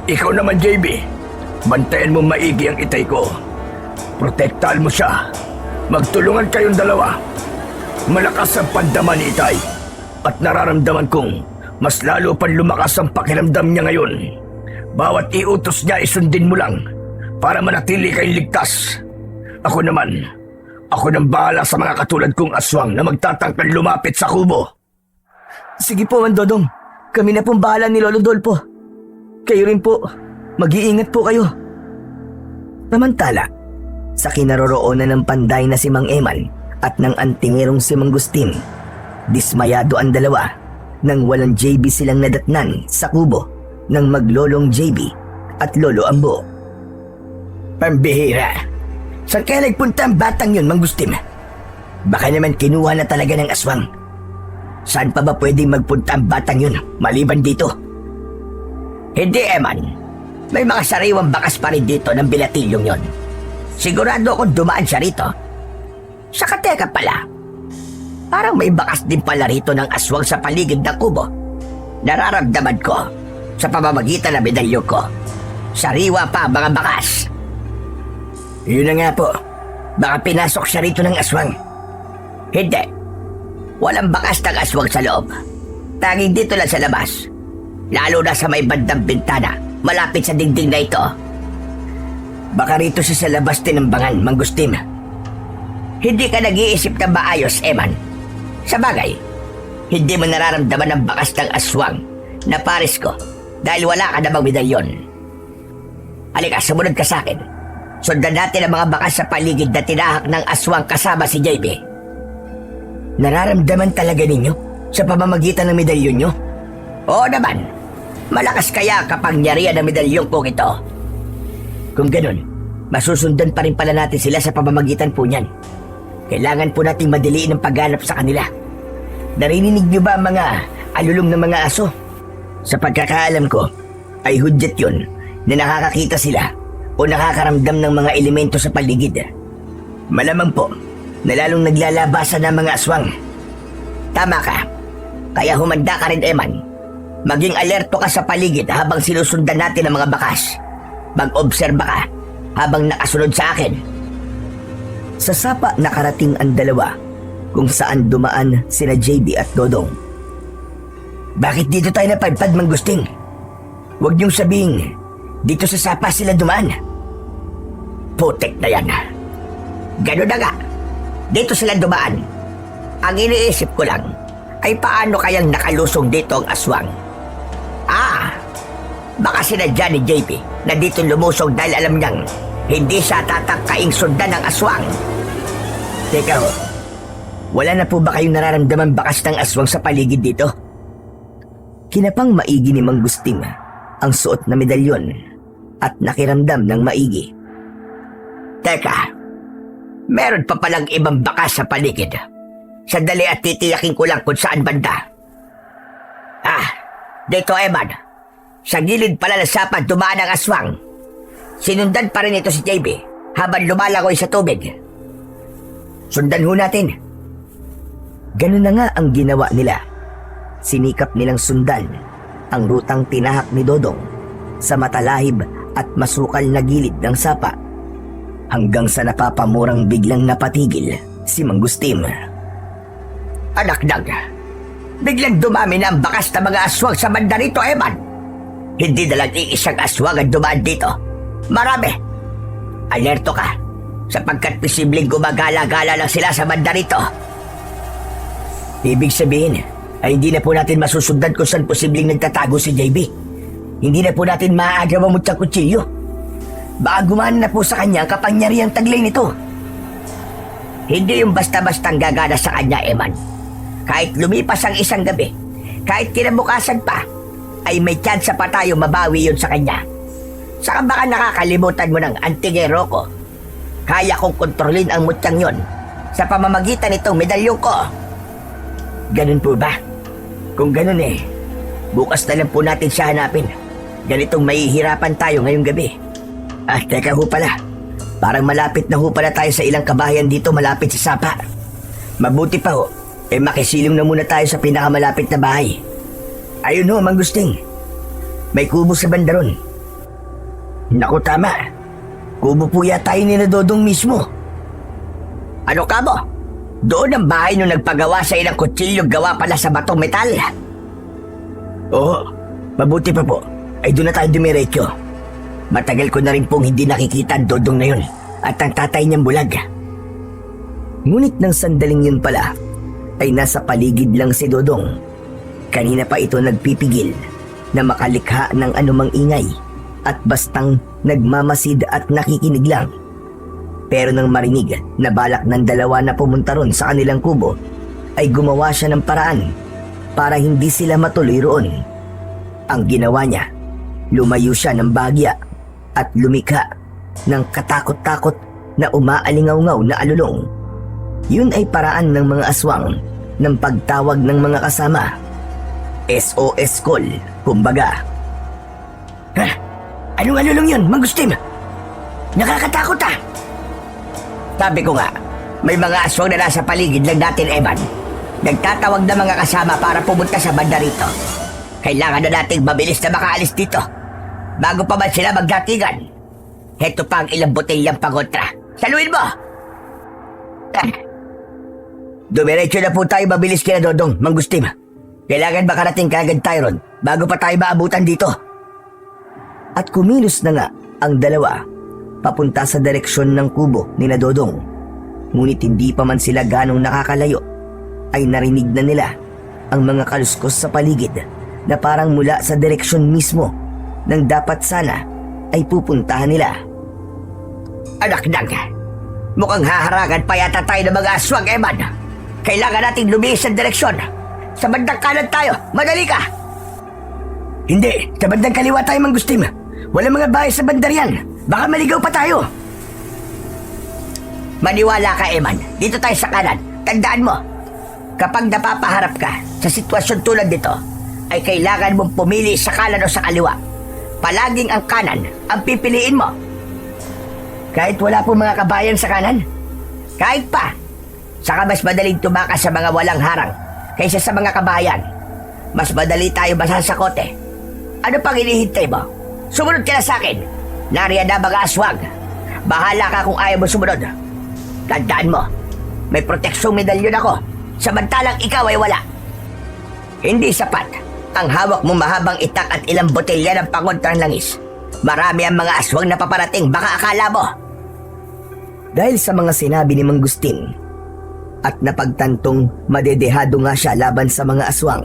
Ikaw naman, JB. Bantayan mo maigi ang itay ko. Protektahan mo siya. Magtulungan kayong dalawa. Malakas ang pandama ni Itay. At nararamdaman kong mas lalo pang lumakas ang pakiramdam niya ngayon. Bawat iutos niya isundin mo lang para manatili kayong ligtas. Ako nang bahala sa mga katulad kong aswang na magtatangkad lumapit sa kubo. Sige po, Mandodong. Kami na pong bahala ni Lolo Dolpo. Kayo rin po. Mag-iingat po kayo. Samantala, sa kinaroroonan ng panday na si Mang Eman at ng antingerong si Mang Gustin, dismayado ang dalawa nang walang JB silang nadatnan sa kubo ng maglolong JB at Lolo Ambo. Pambihira. Saan kaya nagpunta ang batang yun, Mang Gustin? Baka naman kinuha na talaga ng aswang. Saan pa ba pwedeng magpunta ang batang yun maliban dito? Hindi, Eman. May mga sariwang bakas pa rin dito ng bilatilyong yon. Sigurado akong dumaan siya rito. Saka teka pala, parang may bakas din pala rito ng aswang sa paligid ng kubo. Nararamdaman ko sa pamamagitan ng medalyon ko. Sariwa pa ang mga bakas. Yun na nga po. Baka pinasok siya rito ng aswang. Hindi. Walang bakas ng aswang sa loob. Tanging dito lang sa labas. Lalo na sa may bandang bintana, malapit sa dingding na ito. Baka rito siya sa labas tinambangan, Mang Gustin. Hindi ka nag-iisip na maayos, Eman. Sa bagay, hindi mo nararamdaman ang bakas ng aswang na pares ko dahil wala ka namang medalyon. Halika, sumunod ka sa akin. Sundan natin ang mga bakas sa paligid na tinahak ng aswang kasama si JB. Nararamdaman talaga ninyo sa pamamagitan ng medalyon nyo? Oo naman. Malakas kaya kapangyarihan ng medalyon kong ito. Kung ganun, masusundan pa rin pala natin sila sa pamamagitan po niyan. Kailangan po nating madaliin ang paghanap sa kanila. Narinig niyo ba ang mga alulong ng mga aso? Sa pagkakaalam ko, ay hudyat yun na nakakakita sila o nakakaramdam ng mga elemento sa paligid. Malamang po na lalong naglalabasan ng mga aswang. Tama ka. Kaya humanda ka rin, Eman. Maging alerto ka sa paligid habang sinusundan natin ang mga bakas. Mag-obserba ka habang nakasunod sa akin. Sa sapa nakarating ang dalawa kung saan dumaan sina JB at Dodong. Bakit dito tayo napadpad, Mang Gustin? Huwag niyong sabihing dito sa sapa sila dumaan. Putek na yan. Ganun na nga. Dito sila dumaan. Ang iniisip ko lang ay paano kayang nakalusong dito ang aswang. Baka sinadya ni JP na dito lumusong dahil alam niyang hindi siya tatangkaing sundan ng aswang. Teka ho, wala na po ba kayong nararamdaman bakas ng aswang sa paligid dito? Kinapang maigi ni Mang Gustin ang suot na medalyon at nakiramdam ng maigi. Teka, meron pa palang ibang bakas sa paligid. Sandali at titiyakin ko lang kung saan banda. Dito, Eman. Sa gilid pala ng sapa dumaan ang aswang. Sinundan pa rin ito si JB habang lumalangoy sa tubig. Sundan ho natin. Ganun na nga ang ginawa nila. Sinikap nilang sundan ang rutang tinahak ni Dodong sa matalahib at masukal na gilid ng sapa hanggang sa napapamurang biglang napatigil si Mang Gustin. Anak nang, biglang dumami na ang bakas na mga aswang sa banda rito, Eman. Hindi na lang iisang aswang ang dumaan dito. Marami. Alerto ka, sapagkat posibleng gumagala-gala lang sila sa banda rito. Ibig sabihin, ay hindi na po natin masusundan kung saan posibleng nagtatago si JB. Hindi na po natin maaagaw ang mutsang kutsilyo. Baka gumana na po sa kanya ang kapangyarihang taglay nito. Hindi yung basta-bastang gagana sa kanya, Eman. Kahit lumipas ang isang gabi, kahit kinabukasan pa, ay may tsansa pa tayo mabawi yun sa kanya. Saka baka nakakalimutan mo ng antingero ko. Kaya kong kontrolin ang mutyang yon sa pamamagitan nitong medalyon ko. Ganun po ba? Kung ganun bukas na lang po natin siya hanapin. Ganitong mahihirapan tayo ngayong gabi. Teka ho pala. Parang malapit na ho pala tayo sa ilang kabahayan dito malapit sa Sapa. Mabuti pa ho, makisilong na muna tayo sa pinakamalapit na bahay. Ayun ho, Mang Gusting. May kubo sa banda ron. Naku, tama. Kubo po yata yun ni Dodong mismo. Ano ka mo? Doon ang bahay nung nagpagawa sa ilang kutsilyo gawa pala sa batong metal. Oo, mabuti pa po. Ay doon na tayo dumiretso. Matagal ko na rin pong hindi nakikita ang Dodong na yun at ang tatay niyang bulag. Ngunit ng sandaling yun pala, ay nasa paligid lang si Dodong. Kanina pa ito nagpipigil na makalikha ng anumang ingay at bastang nagmamasid at nakikinig lang. Pero nang marinig na balak ng dalawa na pumunta ron sa kanilang kubo, ay gumawa siya ng paraan para hindi sila matuloy roon. Ang ginawa niya, lumayo siya ng bahagya at lumikha ng katakot-takot na umaalingaw-ngaw na alulong. Yun ay paraan ng mga aswang ng pagtawag ng mga kasama. SOS call, kumbaga. Anong alulong yun, Mang Gustim? Nakakatakot Sabi ko nga, may mga aswang na nasa paligid lang natin, Eman. Nagtatawag na mga kasama para pumunta sa banda rito. Kailangan na nating mabilis na makaalis dito bago pa man sila magdatigan. Heto pa ang ilang botelyang pangontra. Saluin mo! Dumiretso na po tayo mabilis kina Dodong, Mang Gustim. Kailangan makarating kagad tayo ron bago pa tayo maabutan dito. At kumilos na nga ang dalawa papunta sa direksyon ng kubo ni na Dodong. Ngunit hindi pa man sila ganong nakakalayo ay narinig na nila ang mga kaluskos sa paligid na parang mula sa direksyon mismo ng dapat sana ay pupuntahan nila. Anak nang, mukhang haharangan pa yata tayo ng mga aswang, Eman. Kailangan nating lumihis sa direksyon. Sa bandang kanan tayo, madali ka! Hindi, sa bandang kaliwa tayo, Mang Gustim. Walang mga bahay sa bandar yan. Baka maligaw pa tayo. Maniwala ka, Eman. Dito tayo sa kanan. Tandaan mo, kapag napapaharap ka sa sitwasyon tulad nito, ay kailangan mong pumili sa kanan o sa kaliwa. Palaging ang kanan ang pipiliin mo. Kahit wala po mga kabayan sa kanan? Kahit pa. Saka mas madaling tumakas sa mga walang harang kaysa sa mga kabayan. Mas madali tayo masasakote. Ano pang hinihintay mo? Sumunod ka na sa akin. Nariyan na mga aswang. Bahala ka kung ayaw mo sumunod. Tandaan mo, may proteksyong medalyon ako, samantalang ikaw ay wala. Hindi sapat ang hawak mong mahabang itak at ilang botelya ng pangontrang langis. Marami ang mga aswang na paparating, baka akala mo. Dahil sa mga sinabi ni Mang Gustin at napagtantong madedehado nga siya laban sa mga aswang,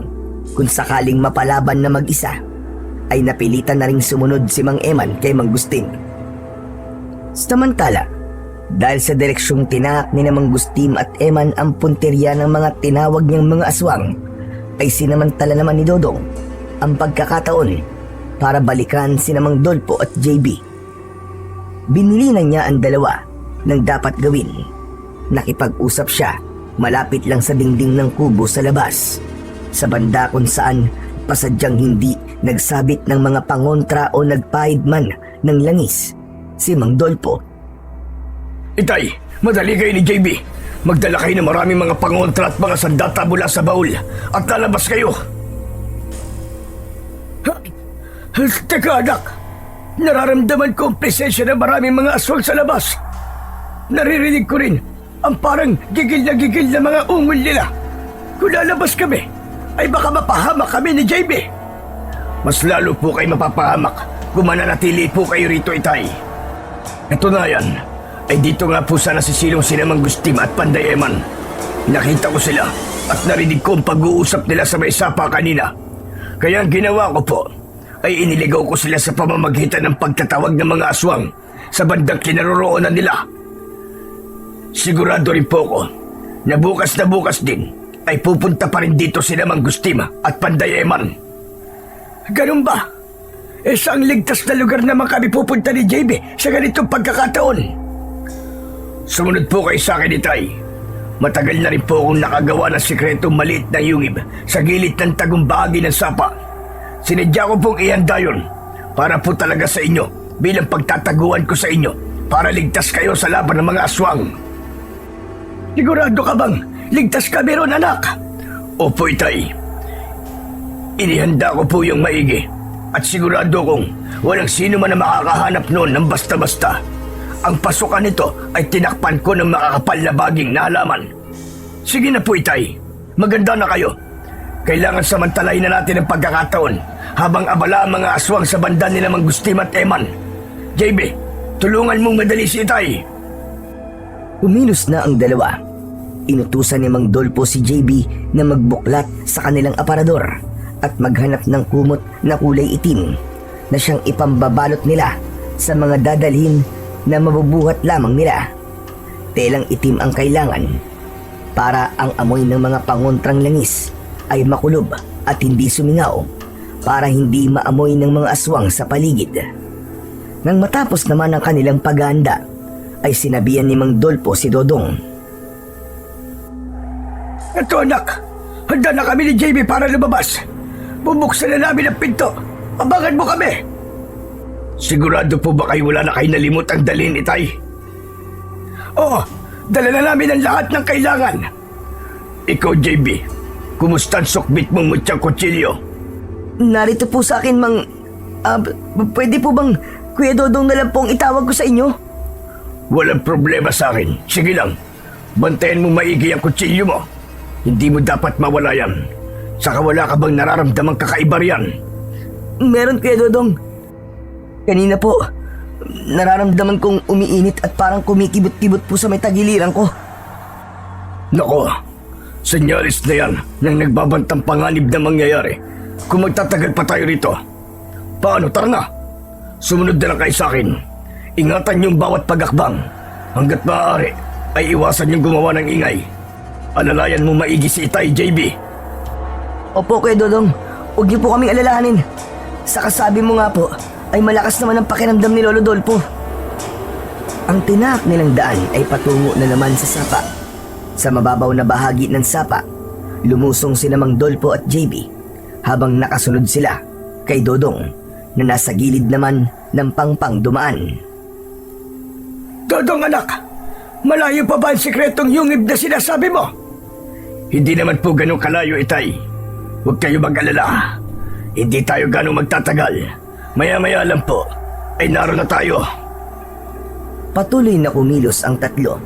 kung sakaling mapalaban na mag-isa, ay napilitan na ring sumunod si Mang Eman kay Mang Gustin. Samantala, dahil sa direksyong tinahak ni Mang Gustin at Eman ang punteriya ng mga tinawag niyang mga aswang, ay sinamantala naman ni Dodong ang pagkakataon para balikan si Mang Dolpo at JB. Binili na niya ang dalawa ng dapat gawin. Nakipag-usap siya malapit lang sa dingding ng kubo sa labas, sa banda kung saan pasadyang hindi nagsabit ng mga pangontra o nagpahid man ng langis si Mang Dolpo. Itay, madali kayo ni JB. Magdala kayo ng maraming mga pangontra at mga sandata mula sa baul at lalabas kayo. Teka anak, nararamdaman ko ang presensya ng maraming mga aswang sa labas. Naririnig ko rin ang parang gigil na mga ungol nila. Kung lalabas kami, ay baka mapahamak kami ni JB. Mas lalo po kayo mapapahamak kung mananatili po kayo rito, Itay. Katunayan, ay dito nga po sana sisilong sila Mang Gustim at Panday Eman. Nakita ko sila at narinig ko ang pag-uusap nila sa may sapa kanina. Kaya ang ginawa ko po ay iniligaw ko sila sa pamamagitan ng pagtatawag ng mga aswang sa bandang kinaroroonan nila. Sigurado rin po ko na bukas din ay pupunta pa rin dito sila Mang Gustim at Panday Eman. Ganun ba? Saang ligtas na lugar naman kami pupunta ni JB sa ganitong pagkakataon? Sumunod po kayo sa akin, Itay. Matagal na rin po akong nakagawa ng sikretong maliit na yungib sa gilid ng tagumpahagi ng sapa. Sinadya ko pong ihanda yun para po talaga sa inyo bilang pagtataguan ko sa inyo para ligtas kayo sa laban ng mga aswang. Sigurado ka bang ligtas kami ron, anak? Opo, itay. Inihanda ko po yung maigi at sigurado kong walang sino man na makakahanap noon ng basta-basta. Ang pasukan nito ay tinakpan ko ng makakapal na baging na halaman. Sige na po, itay. Maganda na kayo. Kailangan samantalahin na natin ang pagkakataon habang abala ang mga aswang sa banda nila Mang Gustim at Eman. JB, tulungan mong madali si itay. Umilos na ang dalawa. Inutusan ni Mang Dolpo si JB na magbuklat sa kanilang aparador at maghanap ng kumot na kulay itim na siyang ipambabalot nila sa mga dadalhin na mabubuhat lamang nila. Telang itim ang kailangan para ang amoy ng mga pangontrang langis ay makulob at hindi sumingaw para hindi maamoy ng mga aswang sa paligid. Nang matapos naman ang kanilang paghahanda ay sinabihan ni Mang Dolpo si Dodong. Ito, anak. Handa na kami ni JB para lumabas. Bubuksan na namin ang pinto. Abangan mo kami. Sigurado po ba kayo wala na kayo nalimot ang dalhin, itay? Oo, dala na namin ang lahat ng kailangan. Ikaw, JB, kumusta ang sukbit mong mutyang kutsilyo? Narito po sa akin, Mang... pwede po bang Kuya Dodong na lang pong itawag ko sa inyo? Walang problema sa akin. Sige lang. Bantayan mo maigi ang kutsilyo mo. Hindi mo dapat mawala yan. Saka wala ka bang nararamdamang kakaiba riyan? Meron, Kuya Dodong. Kanina po, nararamdaman kong umiinit at parang kumikibot-kibot po sa may tagiliran ko. Nako, senyalis na yan ng nagbabantang panganib na mangyayari kung magtatagal pa tayo rito. Paano, tara na. Sumunod na lang kayo sa akin. Ingatan yung bawat pagakbang. Hanggat maaari ay iwasan yung gumawa ng ingay. Alalayan mo maigi si itay, JB. Opo, Kuya Dodong. Huwag niyo po kaming alalahanin. Sa kasabi mo nga po, ay malakas naman ang pakiramdam ni Lolo Dolpo. Ang tinaak nilang daan ay patungo na naman sa sapa. Sa mababaw na bahagi ng sapa, lumusong sina Mang Dolpo at JB habang nakasunod sila kay Dodong na nasa gilid naman ng pangpang dumaan. Dodong, anak, malayo pa ba ang sikretong yungib na sinasabi mo? Hindi naman po ganun kalayo, itay. Huwag kayo mag-alala. Hindi tayo ganun magtatagal. Maya-maya lang po, ay naroon na tayo. Patuloy na kumilos ang tatlo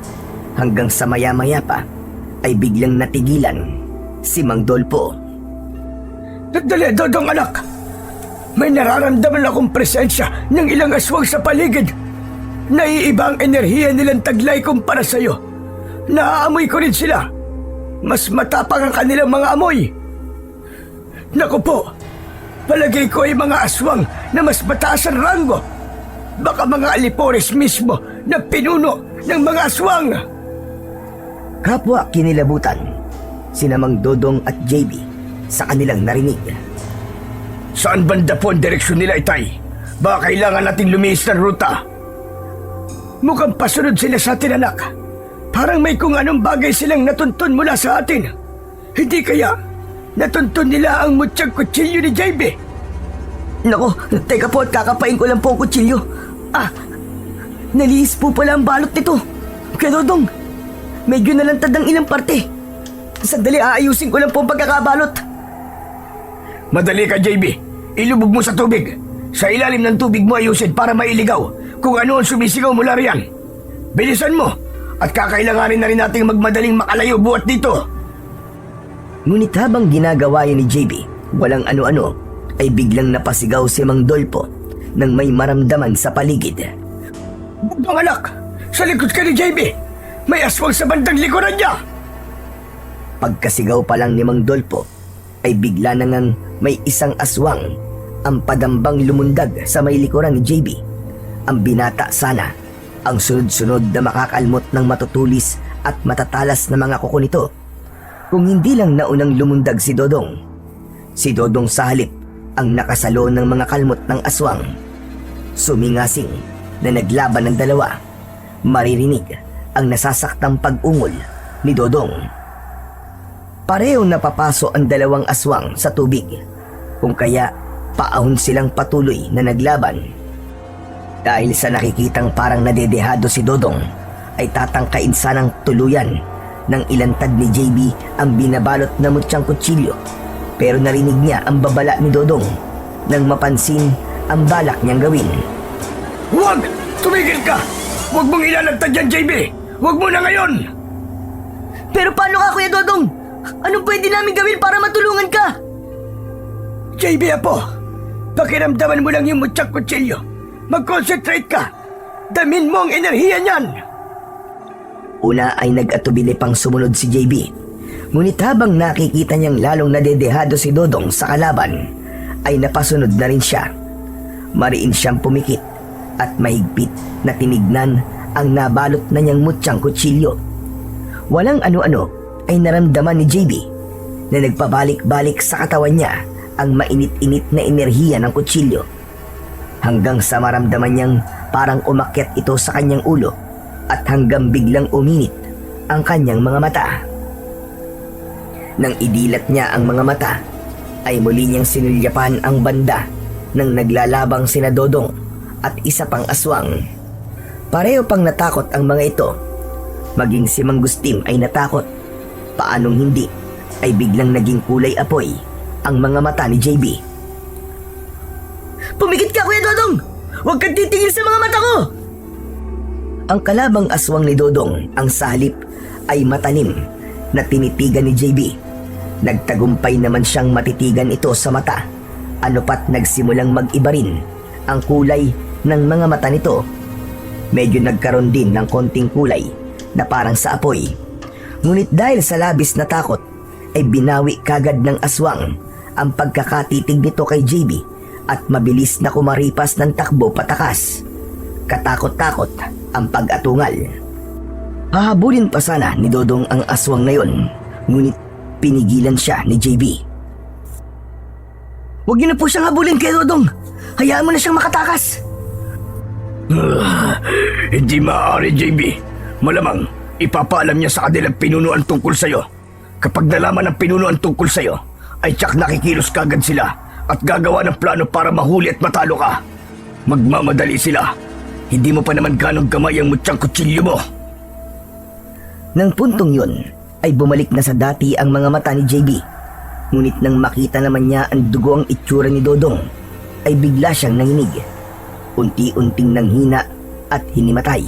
hanggang sa maya-maya pa ay biglang natigilan si Mang Dolpo. Nagdali, Dodong, anak. May nararamdaman akong presensya ng ilang aswang sa paligid. Naiiba ang enerhiya nilang taglay kumpara sa'yo. Naaamoy ko rin sila. Mas matapang ang kanilang mga amoy. Naku po, palagay ko ay mga aswang na mas mataas ang ranggo. Baka mga alipores mismo na pinuno ng mga aswang. Kapwa kinilabutan sina Mang Dodong at JB sa kanilang narinig. Saan banda po ang direksyon nila, itay? Baka kailangan nating lumihis ng ruta. Mukhang pasunod sila sa atin, anak. Parang may kung anong bagay silang natuntun mula sa atin. Hindi kaya natuntun nila ang mutyang kutsilyo ni JB? Nako, teka po at kakapain ko lang po ang kutsilyo. Nalihis po pala ang balot nito. Kaya Dodong, medyo nalantad ang ilang parte. Sandali, aayusin ko lang po ang pagkakabalot. Madali ka, JB. Ilubog mo sa tubig. Sa ilalim ng tubig mo ayusin para mailigaw kung ano ang sumisigaw mula riyan. Bilisan mo at kakailanganin na rin nating magmadaling makalayo buhat dito. Ngunit habang ginagawa yun ni JB, walang ano-ano, ay biglang napasigaw si Mang Dolpo nang may maramdaman sa paligid. Bang anak, sa likod ka ni JB. May aswang sa bandang likuran niya. Pagkasigaw pa lang ni Mang Dolpo, ay bigla na ngang may isang aswang ang padambang lumundag sa may likuran ni JB. Ang binata sana ang sunod-sunod na makakalmot ng matutulis at matatalas na mga kuko nito. Kung hindi lang naunang lumundag si Dodong. Si Dodong sa halip ang nakasalo ng mga kalmot ng aswang. Sumingasing na naglaban ng dalawa. Maririnig ang nasasaktang pag-ungol ni Dodong. Parehong napapaso ang dalawang aswang sa tubig, kung kaya paahon silang patuloy na naglaban. Dahil sa nakikitang parang nadedehado si Dodong, ay tatangkain sanang tuluyan ng ilantad ni JB ang binabalot na mutsyang kutsilyo, pero narinig niya ang babala ni Dodong nang mapansin ang balak niyang gawin. Huwag! Tumigil ka! Huwag mong ilalagtad yan, JB! Huwag mo na ngayon! Pero paano ka, Kuya Dodong? Anong pwede namin gawin para matulungan ka? JB, apo! Pakiramdaman mo lang yung mutsak kutsilyo. Mag-concentrate ka! Damin mo ang enerhiya niyan! Una ay nag-atubili pang sumunod si JB. Ngunit habang nakikita niyang lalong nadedehado si Dodong sa kalaban, ay napasunod na rin siya. Mariin siyang pumikit at mahigpit na tinignan ang nabalot na niyang mutsyang kutsilyo. Walang ano-ano ay naramdaman ni JB na nagpabalik-balik sa katawan niya ang mainit-init na enerhiya ng kutsilyo, hanggang sa maramdaman niyang parang umakyat ito sa kanyang ulo at hanggang biglang uminit ang kanyang mga mata. Nang idilat niya ang mga mata, ay muli niyang sinulyapan ang banda ng naglalabang sina Dodong at isa pang aswang. Pareho pang natakot ang mga ito. Maging si Mangustim ay natakot. Paanong hindi ay biglang naging kulay apoy ang mga mata ni JB. Pumikit ka, Kuya Dodong! Huwag kang titingin sa mga mata ko! Ang kalabang aswang ni Dodong ang sa halip ay matalim na tinitigan ni JB. Nagtagumpay naman siyang matitigan ito sa mata. Ano pat nagsimulang mag-iba rin ang kulay ng mga mata nito. Medyo nagkaroon din ng konting kulay na parang sa apoy. Ngunit dahil sa labis na takot, ay binawi kagad ng aswang ang pagkakatitig nito kay JB at mabilis na kumaripas ng takbo patakas. Katakot-takot ang pag-atungal. Hahabulin pa sana ni Dodong ang aswang na yon, ngunit pinigilan siya ni JB. Huwag niyo na po siyang habulin, kay Dodong. Hayaan mo na siyang makatakas. Hindi maaari, JB. Malamang ipapaalam niya sa kanilang pinunuan tungkol sa'yo. Kapag nalaman ng pinunuan tungkol sa'yo, ay tsak nakikilos kagad sila at gagawa ng plano para mahuli at matalo ka. Magmamadali sila. Hindi mo pa naman ganong gamay ang mutsyang kutsilyo mo. Nang puntong yun, ay bumalik na sa dati ang mga mata ni JB. Ngunit nang makita naman niya ang dugo ang itsura ni Dodong, ay bigla siyang nanginig. Unti-unting nanghina at hinimatay.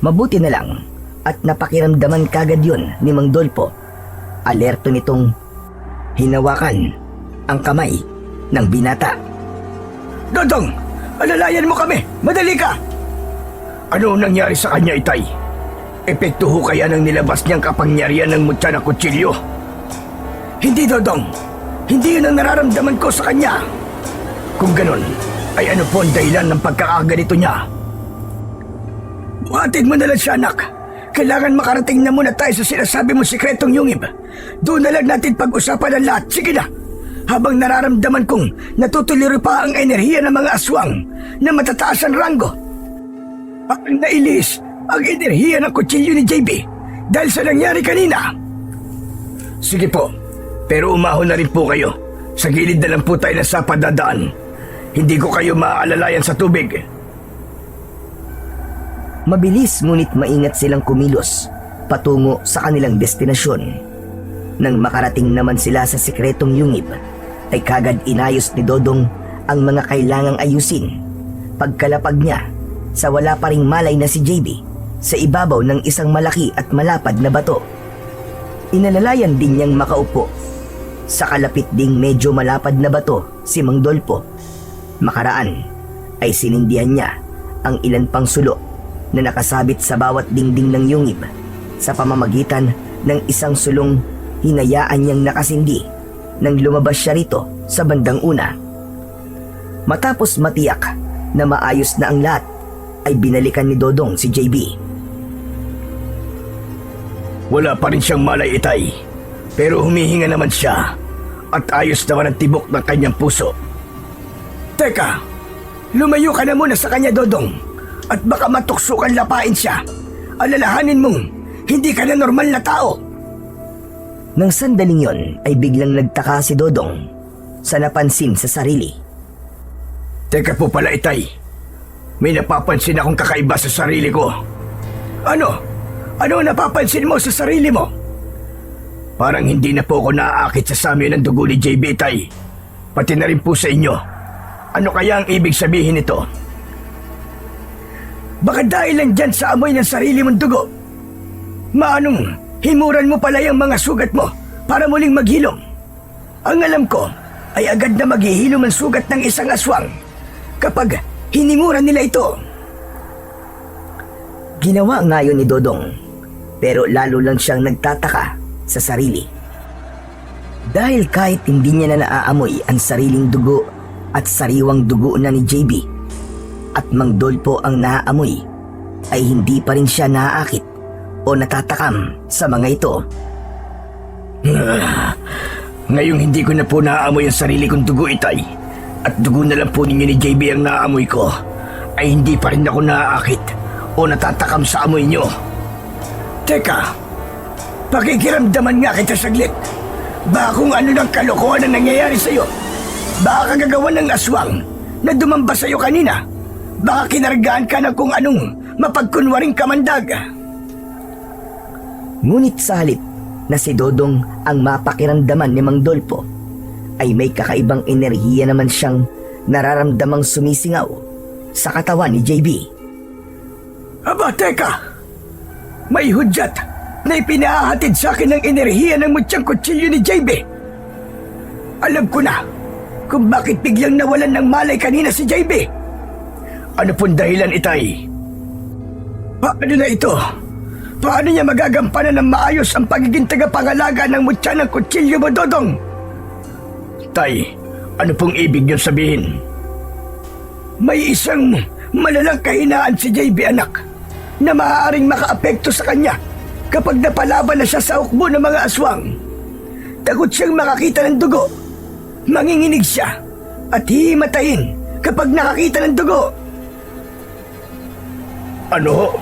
Mabuti na lang at napakiramdaman kagad yun ni Mang Dolpo. Alerto nitong hinawakan ang kamay ng binata. Dodong! Alalayan mo kami! Madali ka! Ano nangyari sa kanya, Itay? Epekto ho kaya ng nilabas niyang kapangyarihan ng mutya na kutsilyo? Hindi, Dodong. Hindi yun ang nararamdaman ko sa kanya. Kung ganun, ay ano po ang dahilan ng pagkakaganito niya? Buhatin mo na lang siya, anak. Kailangan makarating na muna tayo sa sinasabi mong sikretong yungib. Doon na lang natin pag-usapan ang lahat. Sige na! Habang nararamdaman kong natutuloy pa ang enerhiya ng mga aswang na matataas ang ranggo. Ang nailis ang enerhiya ng kutsilyo ni JB dahil sa nangyari kanina. Sige po, pero umahon na rin po kayo. Sa gilid na lang po tayo na sa padadaan. Hindi ko kayo maaalalayan sa tubig. Mabilis ngunit maingat silang kumilos patungo sa kanilang destinasyon. Nang makarating naman sila sa sikretong yungib, ay kagad inayos ni Dodong ang mga kailangang ayusin. Pagkalapag niya sa wala pa ring malay na si JB sa ibabaw ng isang malaki at malapad na bato, inalalayan din niyang makaupo. Sa kalapit ding medyo malapad na bato si Mang Dolpo. Makaraan ay sinindihan niya ang ilan pang sulo na nakasabit sa bawat dingding ng yungib. Sa pamamagitan ng isang sulong, hinayaan niyang nakasindi nang lumabas siya rito sa bandang una. Matapos matiyak na maayos na ang lahat, ay binalikan ni Dodong si JB. Wala pa rin siyang malay, Itay. Pero humihinga naman siya at ayos naman ang tibok ng kanyang puso. Teka, lumayo ka na muna sa kanya, Dodong, at baka matuksukan lapain siya. Alalahanin mong Hindi ka na normal na tao. Nang sandaling yon ay biglang nagtaka si Dodong sa napansin sa sarili. Teka po pala, Itay. May napapansin akong kakaiba sa sarili ko. Ano? Ano ang napapansin mo sa sarili mo? Parang hindi na po ako naaakit sa sami ng dugo ni JB, Itay. Pati na rin po sa inyo. Ano kaya ang ibig sabihin nito? Baka dahil lang dyan sa amoy ng sarili mong dugo. Maanong himuran mo pala yung mga sugat mo para muling maghilom? Ang alam ko ay agad na maghihilom ang sugat ng isang aswang kapag hinimuran nila ito. Ginawa nga yun ni Dodong, pero lalo lang siyang nagtataka sa sarili. Dahil kahit hindi niya na naaamoy ang sariling dugo at sariwang dugo na ni JB at Mang Dolpo ang naaamoy, ay hindi pa rin siya naaakit o natatakam sa mga ito. Ngayong hindi ko na po naaamoy ang sarili kong dugo, Itay, at dugo na lang po ninyo ni JB ang naaamoy ko, ay hindi pa rin ako naaakit o natatakam sa amoy nyo. Teka, pakikiramdaman nga kita saglit. Baka kung ano ng kalokohan ang nangyayari sa'yo. Baka kagagawa ng aswang na dumamba sa'yo kanina. Baka kinargaan ka ng kung anong mapagkunwaring kamandag. Ngunit sa halip na si Dodong ang mapakiramdaman ni Mang Dolpo, ay may kakaibang enerhiya naman siyang nararamdamang sumisingaw sa katawan ni JB. Aba, teka! May hudyat na ipinahahatid sa akin ng enerhiya ng mutyang kutsilyo ni JB. Alam ko na kung bakit biglang nawalan ng malay kanina si JB. Ano pong dahilan, Itay? Paano na ito? Paano niya magagampanan ng maayos ang pagiging tagapangalaga ng mutya ng kutsilyo mo, Dodong? Tay, ano pong ibig niyong sabihin? May isang malalang kahinaan si JB, anak, na maaaring makaapekto sa kanya kapag napalaban na siya sa hukbo ng mga aswang. Takot siyang makakita ng dugo. Manginginig siya at hihimatayin kapag nakakita ng dugo. Ano?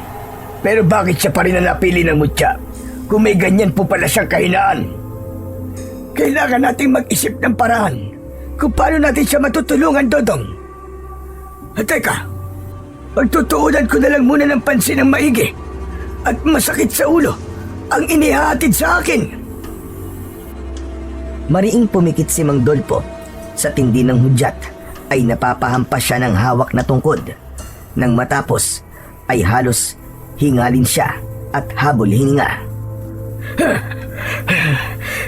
Pero bakit siya pa rin ang napili ng mutya kung may ganyan po pala siyang kahinaan? Kailangan nating mag-isip ng paraan kung paano natin siya matutulungan, Dodong. At teka, pagtutuunan ko na lang muna ng pansin ng maigi at masakit sa ulo ang inihahatid sa akin. Mariing pumikit si Mang Dolpo sa tindi ng hudyat ay napapahampas siya ng hawak na tungkod. Nang matapos ay halos hingalin siya at habol hininga.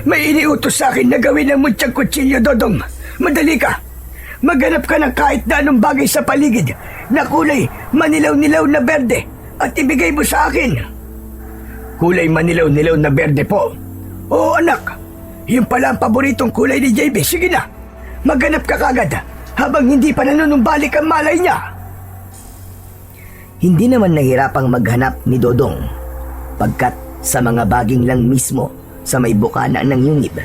May iniutos sa akin na gawin ng mutyang kutsilyo, Dodong. Madali ka. Maghanap ka ng kahit na anong bagay sa paligid na kulay manilaw-nilaw na berde at ibigay mo sa akin. Kulay manilaw-nilaw na berde po. Oo, anak. Yung pala ang paboritong kulay ni JB. Sige na. Maghanap ka kagad habang hindi pa nanunumbalik ang malay niya. Hindi naman nahirapang maghanap ni Dodong, pagkat sa mga baging lang mismo sa may bukana ng yungib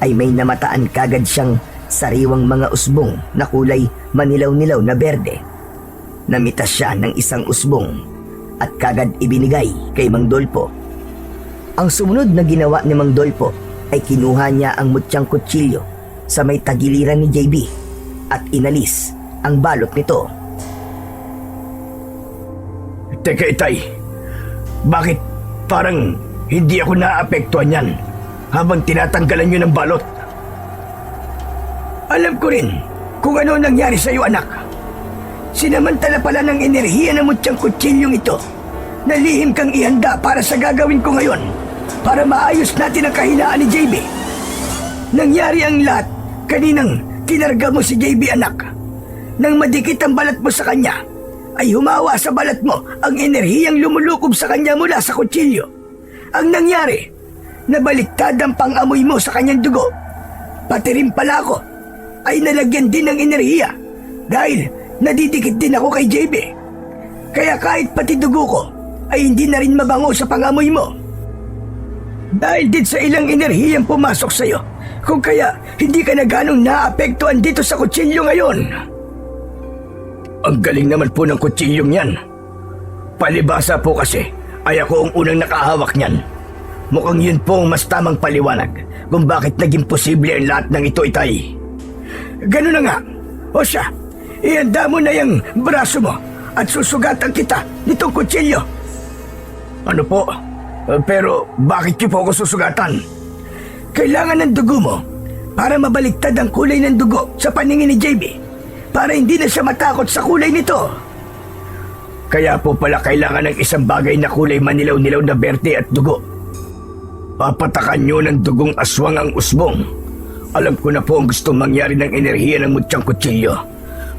ay may namataan kagad siyang sariwang mga usbong na kulay manilaw-nilaw na berde. Namitas siya ng isang usbong at kagad ibinigay kay Mang Dolpo. Ang sumunod na ginawa ni Mang Dolpo ay kinuha niya ang mutyang kutsilyo sa may tagiliran ni JB at inalis ang balot nito. Teka, Itay. Bakit parang hindi ako naapektuhan yan habang tinatanggalan nyo ng balot? Alam ko rin kung ano nangyari sa iyo, anak. Sinamantala pala ng enerhiya ng mutyang kutsilyong ito na lihim kang ihanda para sa gagawin ko ngayon para maayos natin ang kahinaan ni JB. Nangyari ang lahat kaninang kinarga mo si JB, anak. Nang madikit ang balat mo sa kanya, ay humawa sa balat mo ang enerhiyang lumulukob sa kanya mula sa kutsilyo. Ang nangyari, nabaliktad ang pang-amoy mo sa kanyang dugo. Pati rin pala ako ay nalagyan din ng enerhiya dahil nadidikit din ako kay JB. Kaya kahit pati dugo ko ay hindi na rin mabango sa pang-amoy mo. Dahil din sa ilang enerhiyang pumasok sa'yo, kung kaya hindi ka na ganong naapektuhan dito sa kutsilyo ngayon. Ang galing naman po ng kutsilyong yan. Palibasa po kasi ay ako ang unang nakahawak niyan. Mukhang yun po ang mas tamang paliwanag kung bakit naging posible ang lahat ng ito, Itay. Ganun na nga. O siya, ihanda mo na yung braso mo at susugatan kita nitong kutsilyo. Ano po? Pero bakit niyo po ako susugatan? Kailangan ng dugo mo para mabaliktad ang kulay ng dugo sa paningin ni JB para hindi na siya matakot sa kulay nito. Kaya po pala kailangan ng isang bagay na kulay manilaw-nilaw na berde at dugo. Papatakan nyo ng dugong aswang ang usbong. Alam ko na po ang gustong mangyari ng enerhiya ng mutyang kutsilyo.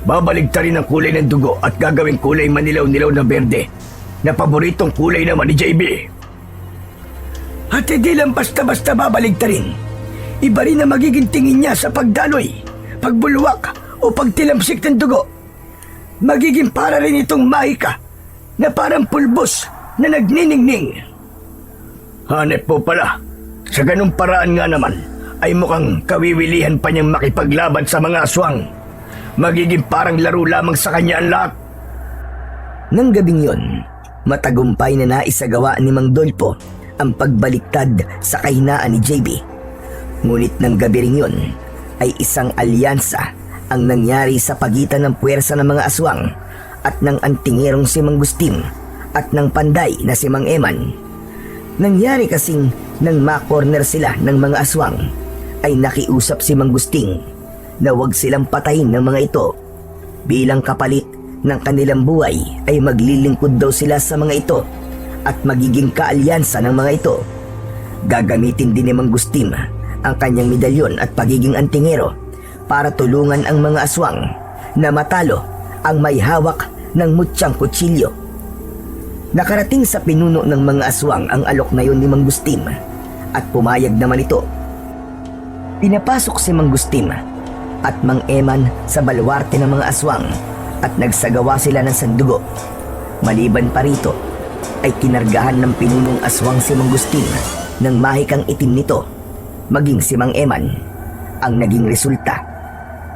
Babaligtarin ang kulay ng dugo at gagawing kulay manilaw-nilaw na berde na paboritong kulay naman ni JB. At hindi lang basta-basta babaligtarin. Iba rin na magiging tingin niya sa pagdaloy, pagbulwak o pagtilamsik ng dugo. Magiging para rin itong mahika na parang pulbos na nagniningning. Hanep po pala, sa ganung paraan nga naman ay mukhang kawiwilihan pa niyang makipaglaban sa mga aswang. Magiging parang laro lamang sa kanya ang lahat. Nang gabing yon, matagumpay na naisagawa ni Mang Dolpo ang pagbaliktad sa kahinaan ni JB. Ngunit ng gabi ring yun ay isang alyansa ang nangyari sa pagitan ng puwersa ng mga aswang at ng antingerong si Mang Gustim at ng panday na si Mang Eman. Nangyari kasing nang ma-corner sila ng mga aswang ay nakiusap si Mang Gusting na huwag silang patayin ng mga ito. Bilang kapalit ng kanilang buhay ay maglilingkod daw sila sa mga ito at magiging kaalyansa ng mga ito. Gagamitin din ni Mang Gustim ang kanyang medalyon at pagiging antingero para tulungan ang mga aswang na matalo ang may hawak ng mutyang kutsilyo. Nakarating sa pinuno ng mga aswang ang alok na yon ni Mang Gustim at pumayag naman ito. Pinapasok si Mang Gustim at Mang Eman sa baluarte ng mga aswang at nagsagawa sila ng sandugo. Maliban pa rito ay kinargahan ng pinunong aswang si Mang Gustim ng mahikang itim nito, maging si Mang Eman. Ang naging resulta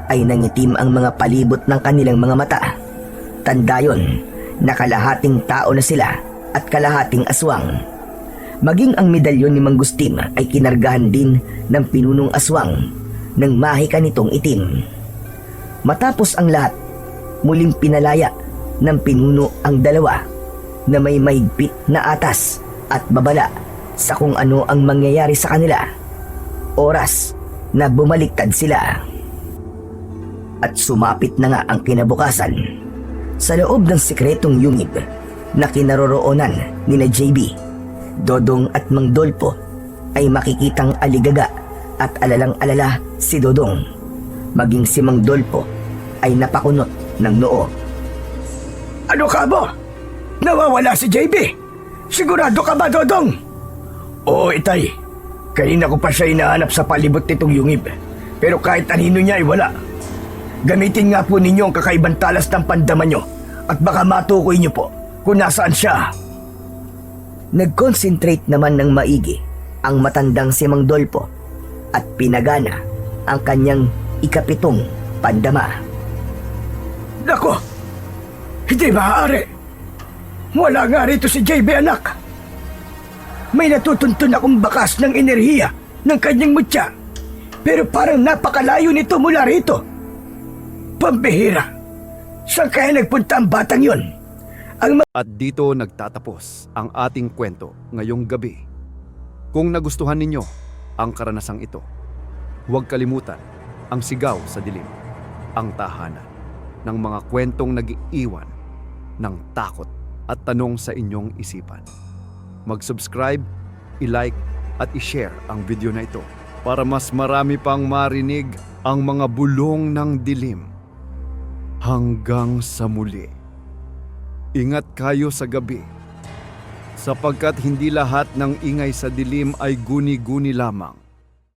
ay nangitim ang mga palibot ng kanilang mga mata. Tanda yon na kalahating tao na sila at kalahating aswang. Maging ang medalyon ni Mang Gustim ay kinargahan din ng pinunong aswang ng mahika nitong itim. Matapos ang lahat, muling pinalaya ng pinuno ang dalawa na may mahigpit na atas at babala sa kung ano ang mangyayari sa kanila. Oras na bumaliktad sila. At sumapit na nga ang kinabukasan. Sa loob ng sikretong yungib na kinaroroonan ni na JB, Dodong at Mang Dolpo ay makikitang aligaga at alalang-alala si Dodong. Maging si Mang Dolpo ay napakunot ng noo. Ano ka ba? Nawawala si JB? Sigurado ka ba, Dodong? Oo, Itay. Kanina ko pa siya hinahanap sa palibot nitong yungib. Pero kahit anino niya ay wala. Gamitin nga po ninyo ang kakaibang talas ng pandama nyo at baka matukoy nyo po kung nasaan siya. Nag-concentrate naman ng maigi ang matandang si Mang Dolpo at pinagana ang kanyang ikapitong pandama. Nako, hindi maaari. Wala nga rito si JB, anak. May natutuntun akong bakas ng enerhiya ng kanyang mutya, pero parang napakalayo nito mula rito. Pambihira. Saan kaya nagpunta ang batang yon? At dito nagtatapos ang ating kwento ngayong gabi. Kung nagustuhan ninyo ang karanasang ito, huwag kalimutan ang Sigaw sa Dilim, ang tahanan ng mga kwentong nag-iiwan ng takot at tanong sa inyong isipan. Mag-subscribe, i-like at i-share ang video na ito para mas marami pang marinig ang mga bulong ng dilim. Hanggang sa muli. Ingat kayo sa gabi, sapagkat hindi lahat ng ingay sa dilim ay guni-guni lamang.